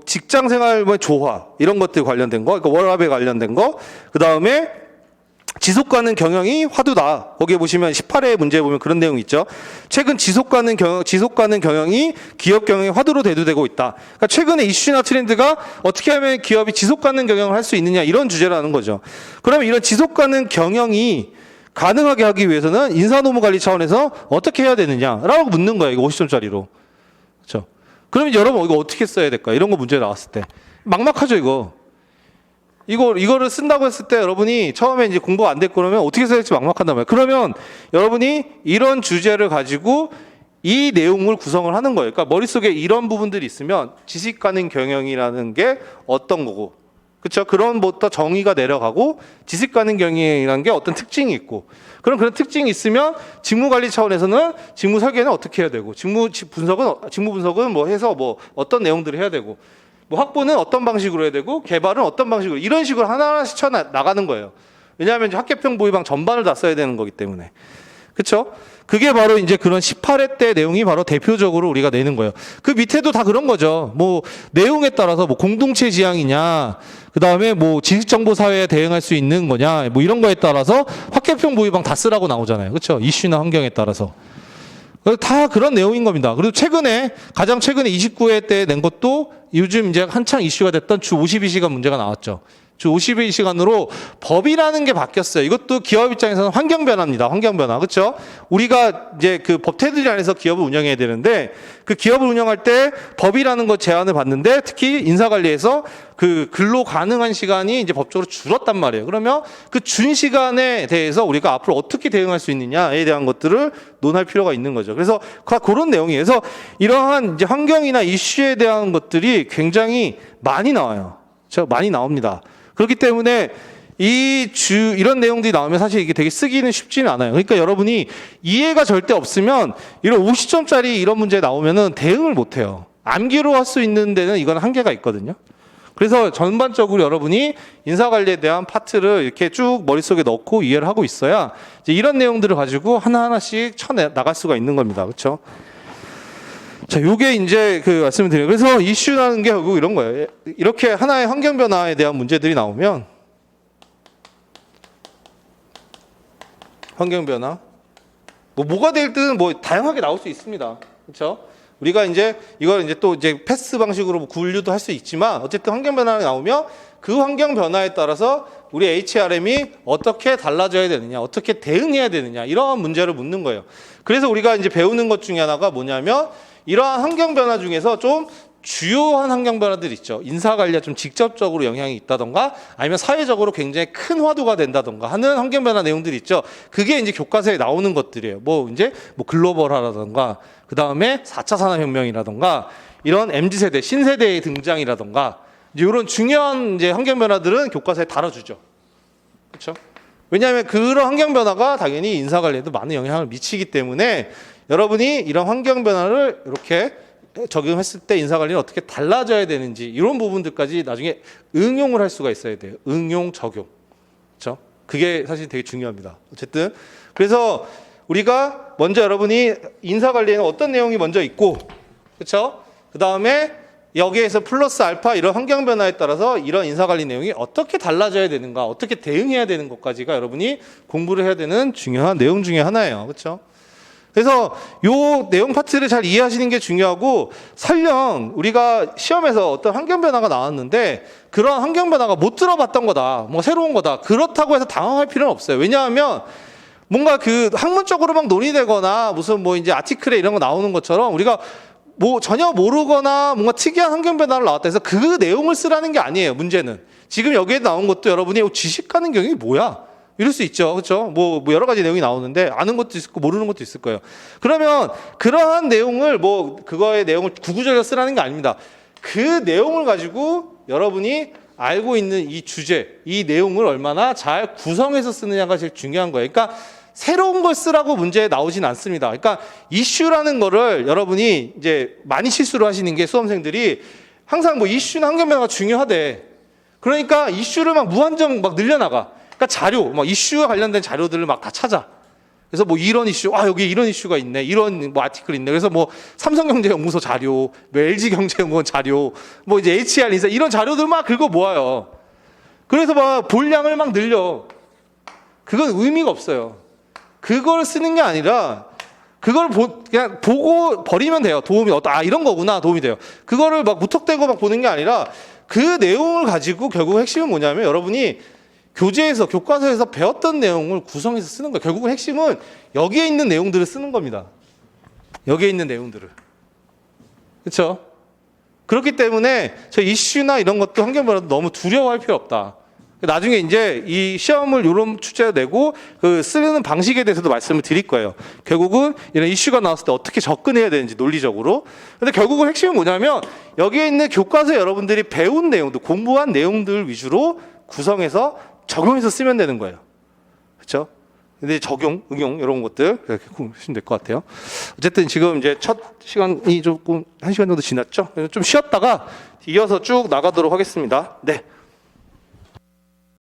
직장 생활 조화 이런 것들 관련된 거, 그러니까 워라밸 관련된 거, 그 다음에 지속 가능 경영이 화두다. 거기에 보시면 18회 문제에 보면 그런 내용이 있죠. 최근 지속 가능 경영이 기업 경영의 화두로 대두되고 있다. 그러니까 최근에 이슈나 트렌드가 어떻게 하면 기업이 지속 가능 경영을 할 수 있느냐 이런 주제라는 거죠. 그러면 이런 지속 가능 경영이 가능하게 하기 위해서는 인사노무 관리 차원에서 어떻게 해야 되느냐라고 묻는 거예요. 이거 50점짜리로. 그렇죠? 그러면 여러분 이거 어떻게 써야 될까? 이런 거 문제 나왔을 때 막막하죠 이거. 이거를 쓴다고 했을 때 여러분이 처음에 이제 공부가 안 됐고 그러면 어떻게 써야 될지 막막한단 말이에요. 그러면 여러분이 이런 주제를 가지고 이 내용을 구성을 하는 거예요. 그러니까 머릿속에 이런 부분들이 있으면 지식 가능 경영이라는 게 어떤 거고, 그렇죠? 그런 부터 정의가 내려가고 지식 가능 경영이라는 게 어떤 특징이 있고, 그런 특징이 있으면 직무 관리 차원에서는 직무 설계는 어떻게 해야 되고, 직무 분석은 뭐 해서 뭐 어떤 내용들을 해야 되고, 뭐 확보는 어떤 방식으로 해야 되고 개발은 어떤 방식으로, 이런 식으로 하나하나씩 쳐 나가는 거예요. 왜냐하면 이제 학계평 보위방 전반을 다 써야 되는 거기 때문에. 그렇죠? 그게 바로 이제 그런 18회 때 내용이 바로 대표적으로 우리가 내는 거예요. 그 밑에도 다 그런 거죠. 뭐 내용에 따라서 뭐 공동체 지향이냐, 그 다음에 뭐 지식정보사회에 대응할 수 있는 거냐, 뭐 이런 거에 따라서 확개평 보유방 다 쓰라고 나오잖아요. 그렇죠? 이슈나 환경에 따라서. 다 그런 내용인 겁니다. 그리고 가장 최근에 29회 때 낸 것도 요즘 이제 한창 이슈가 됐던 주 52시간 문제가 나왔죠. 주 52시간으로 법이라는 게 바뀌었어요. 이것도 기업 입장에서는 환경 변화입니다. 환경 변화. 그렇죠? 우리가 이제 그 법 테두리 안에서 기업을 운영해야 되는데 그 기업을 운영할 때 법이라는 것 제한을 받는데 특히 인사관리에서 그 근로 가능한 시간이 이제 법적으로 줄었단 말이에요. 그러면 그 준 시간에 대해서 우리가 앞으로 어떻게 대응할 수 있느냐에 대한 것들을 논할 필요가 있는 거죠. 그래서 그런 내용이에요. 그래서 이러한 이제 환경이나 이슈에 대한 것들이 굉장히 많이 나와요. 많이 나옵니다. 그렇기 때문에 이런 내용들이 나오면 사실 이게 되게 쓰기는 쉽지는 않아요. 그러니까 여러분이 이해가 절대 없으면 이런 50점짜리 이런 문제 나오면은 대응을 못 해요. 암기로 할 수 있는 데는 이건 한계가 있거든요. 그래서 전반적으로 여러분이 인사관리에 대한 파트를 이렇게 쭉 머릿속에 넣고 이해를 하고 있어야 이제 이런 내용들을 가지고 하나하나씩 나갈 수가 있는 겁니다. 그렇죠? 자, 요게 이제 그 말씀을 드려요. 그래서 이슈라는 게 결국 이런 거예요. 이렇게 하나의 환경 변화에 대한 문제들이 나오면 환경 변화 뭐가 될든 뭐 다양하게 나올 수 있습니다. 그렇죠? 우리가 이제 이걸 이제 또 이제 패스 방식으로 분류도 할 수 있지만 어쨌든 환경 변화가 나오면 그 환경 변화에 따라서 우리 HRM이 어떻게 달라져야 되느냐, 어떻게 대응해야 되느냐 이러한 문제를 묻는 거예요. 그래서 우리가 이제 배우는 것 중에 하나가 뭐냐면 이러한 환경 변화 중에서 좀 주요한 환경 변화들 있죠. 인사관리에 좀 직접적으로 영향이 있다던가 아니면 사회적으로 굉장히 큰 화두가 된다던가 하는 환경 변화 내용들이 있죠. 그게 이제 교과서에 나오는 것들이에요. 뭐 글로벌화라던가 그 다음에 4차 산업혁명이라던가 이런 MZ세대, 신세대의 등장이라던가 이런 중요한 이제 환경 변화들은 교과서에 다뤄주죠. 그렇죠? 왜냐하면 그런 환경 변화가 당연히 인사관리에도 많은 영향을 미치기 때문에 여러분이 이런 환경 변화를 이렇게 적용했을 때 인사관리는 어떻게 달라져야 되는지 이런 부분들까지 나중에 응용을 할 수가 있어야 돼요. 응용, 적용. 그렇죠? 그게 사실 되게 중요합니다. 어쨌든 그래서 우리가 먼저 여러분이 인사관리에는 어떤 내용이 먼저 있고 그렇죠? 그 다음에 여기에서 플러스 알파 이런 환경 변화에 따라서 이런 인사관리 내용이 어떻게 달라져야 되는가 어떻게 대응해야 되는 것까지가 여러분이 공부를 해야 되는 중요한 내용 중에 하나예요. 그렇죠? 그래서 요 내용 파트를 잘 이해하시는 게 중요하고 설령 우리가 시험에서 어떤 환경 변화가 나왔는데 그런 환경 변화가 못 들어봤던 거다. 뭐 새로운 거다. 그렇다고 해서 당황할 필요는 없어요. 왜냐하면 뭔가 그 학문적으로 막 논의되거나 무슨 뭐 이제 아티클에 이런 거 나오는 것처럼 우리가 뭐 전혀 모르거나 뭔가 특이한 환경 변화를 나왔다 해서 그 내용을 쓰라는 게 아니에요. 문제는. 지금 여기에 나온 것도 여러분이 지식 가는 경향이 뭐야? 이럴 수 있죠. 그렇죠? 뭐 여러 가지 내용이 나오는데 아는 것도 있고 모르는 것도 있을 거예요. 그러면 그러한 내용을 그거의 내용을 구구절절 쓰라는 게 아닙니다. 그 내용을 가지고 여러분이 알고 있는 이 주제, 이 내용을 얼마나 잘 구성해서 쓰느냐가 제일 중요한 거예요. 그러니까 새로운 걸 쓰라고 문제에 나오진 않습니다. 그러니까 이슈라는 거를 여러분이 이제 많이 실수를 하시는 게 수험생들이 항상 뭐 이슈나 환경 변화가 중요하대. 그러니까 이슈를 막 무한정 막 늘려나가. 그러니까 자료, 막 이슈와 관련된 자료들을 막 다 찾아. 그래서 뭐 이런 이슈, 여기 이런 이슈가 있네. 이런 뭐 아티클 있네. 그래서 뭐 삼성경제연구소 자료, 뭐 LG경제연구원 자료, 뭐 이제 HR 인사 이런 자료들 막 긁어 모아요. 그래서 막 분량을 막 늘려. 그건 의미가 없어요. 그걸 쓰는 게 아니라 그걸 그냥 보고 버리면 돼요. 이런 거구나. 도움이 돼요. 그거를 막 무턱대고 막 보는 게 아니라 그 내용을 가지고 결국 핵심은 뭐냐면 여러분이 교과서에서 배웠던 내용을 구성해서 쓰는 거예요. 결국은 핵심은 여기에 있는 내용들을 쓰는 겁니다. 여기에 있는 내용들을. 그렇죠? 그렇기 때문에 저 이슈나 이런 것도 환경 변화도 너무 두려워할 필요 없다. 나중에 이제 이 시험을 이런 출제를 내고 그 쓰는 방식에 대해서도 말씀을 드릴 거예요. 결국은 이런 이슈가 나왔을 때 어떻게 접근해야 되는지 논리적으로. 근데 결국은 핵심은 뭐냐면 여기에 있는 교과서 여러분들이 배운 내용들, 공부한 내용들 위주로 구성해서 적용해서 쓰면 되는 거예요. 그렇죠? 근데 적용, 응용 이런 것들 그렇게 하시면 될 것 같아요. 어쨌든 지금 이제 첫 시간이 조금 1시간 정도 지났죠? 그래서 좀 쉬었다가 이어서 쭉 나가도록 하겠습니다. 네.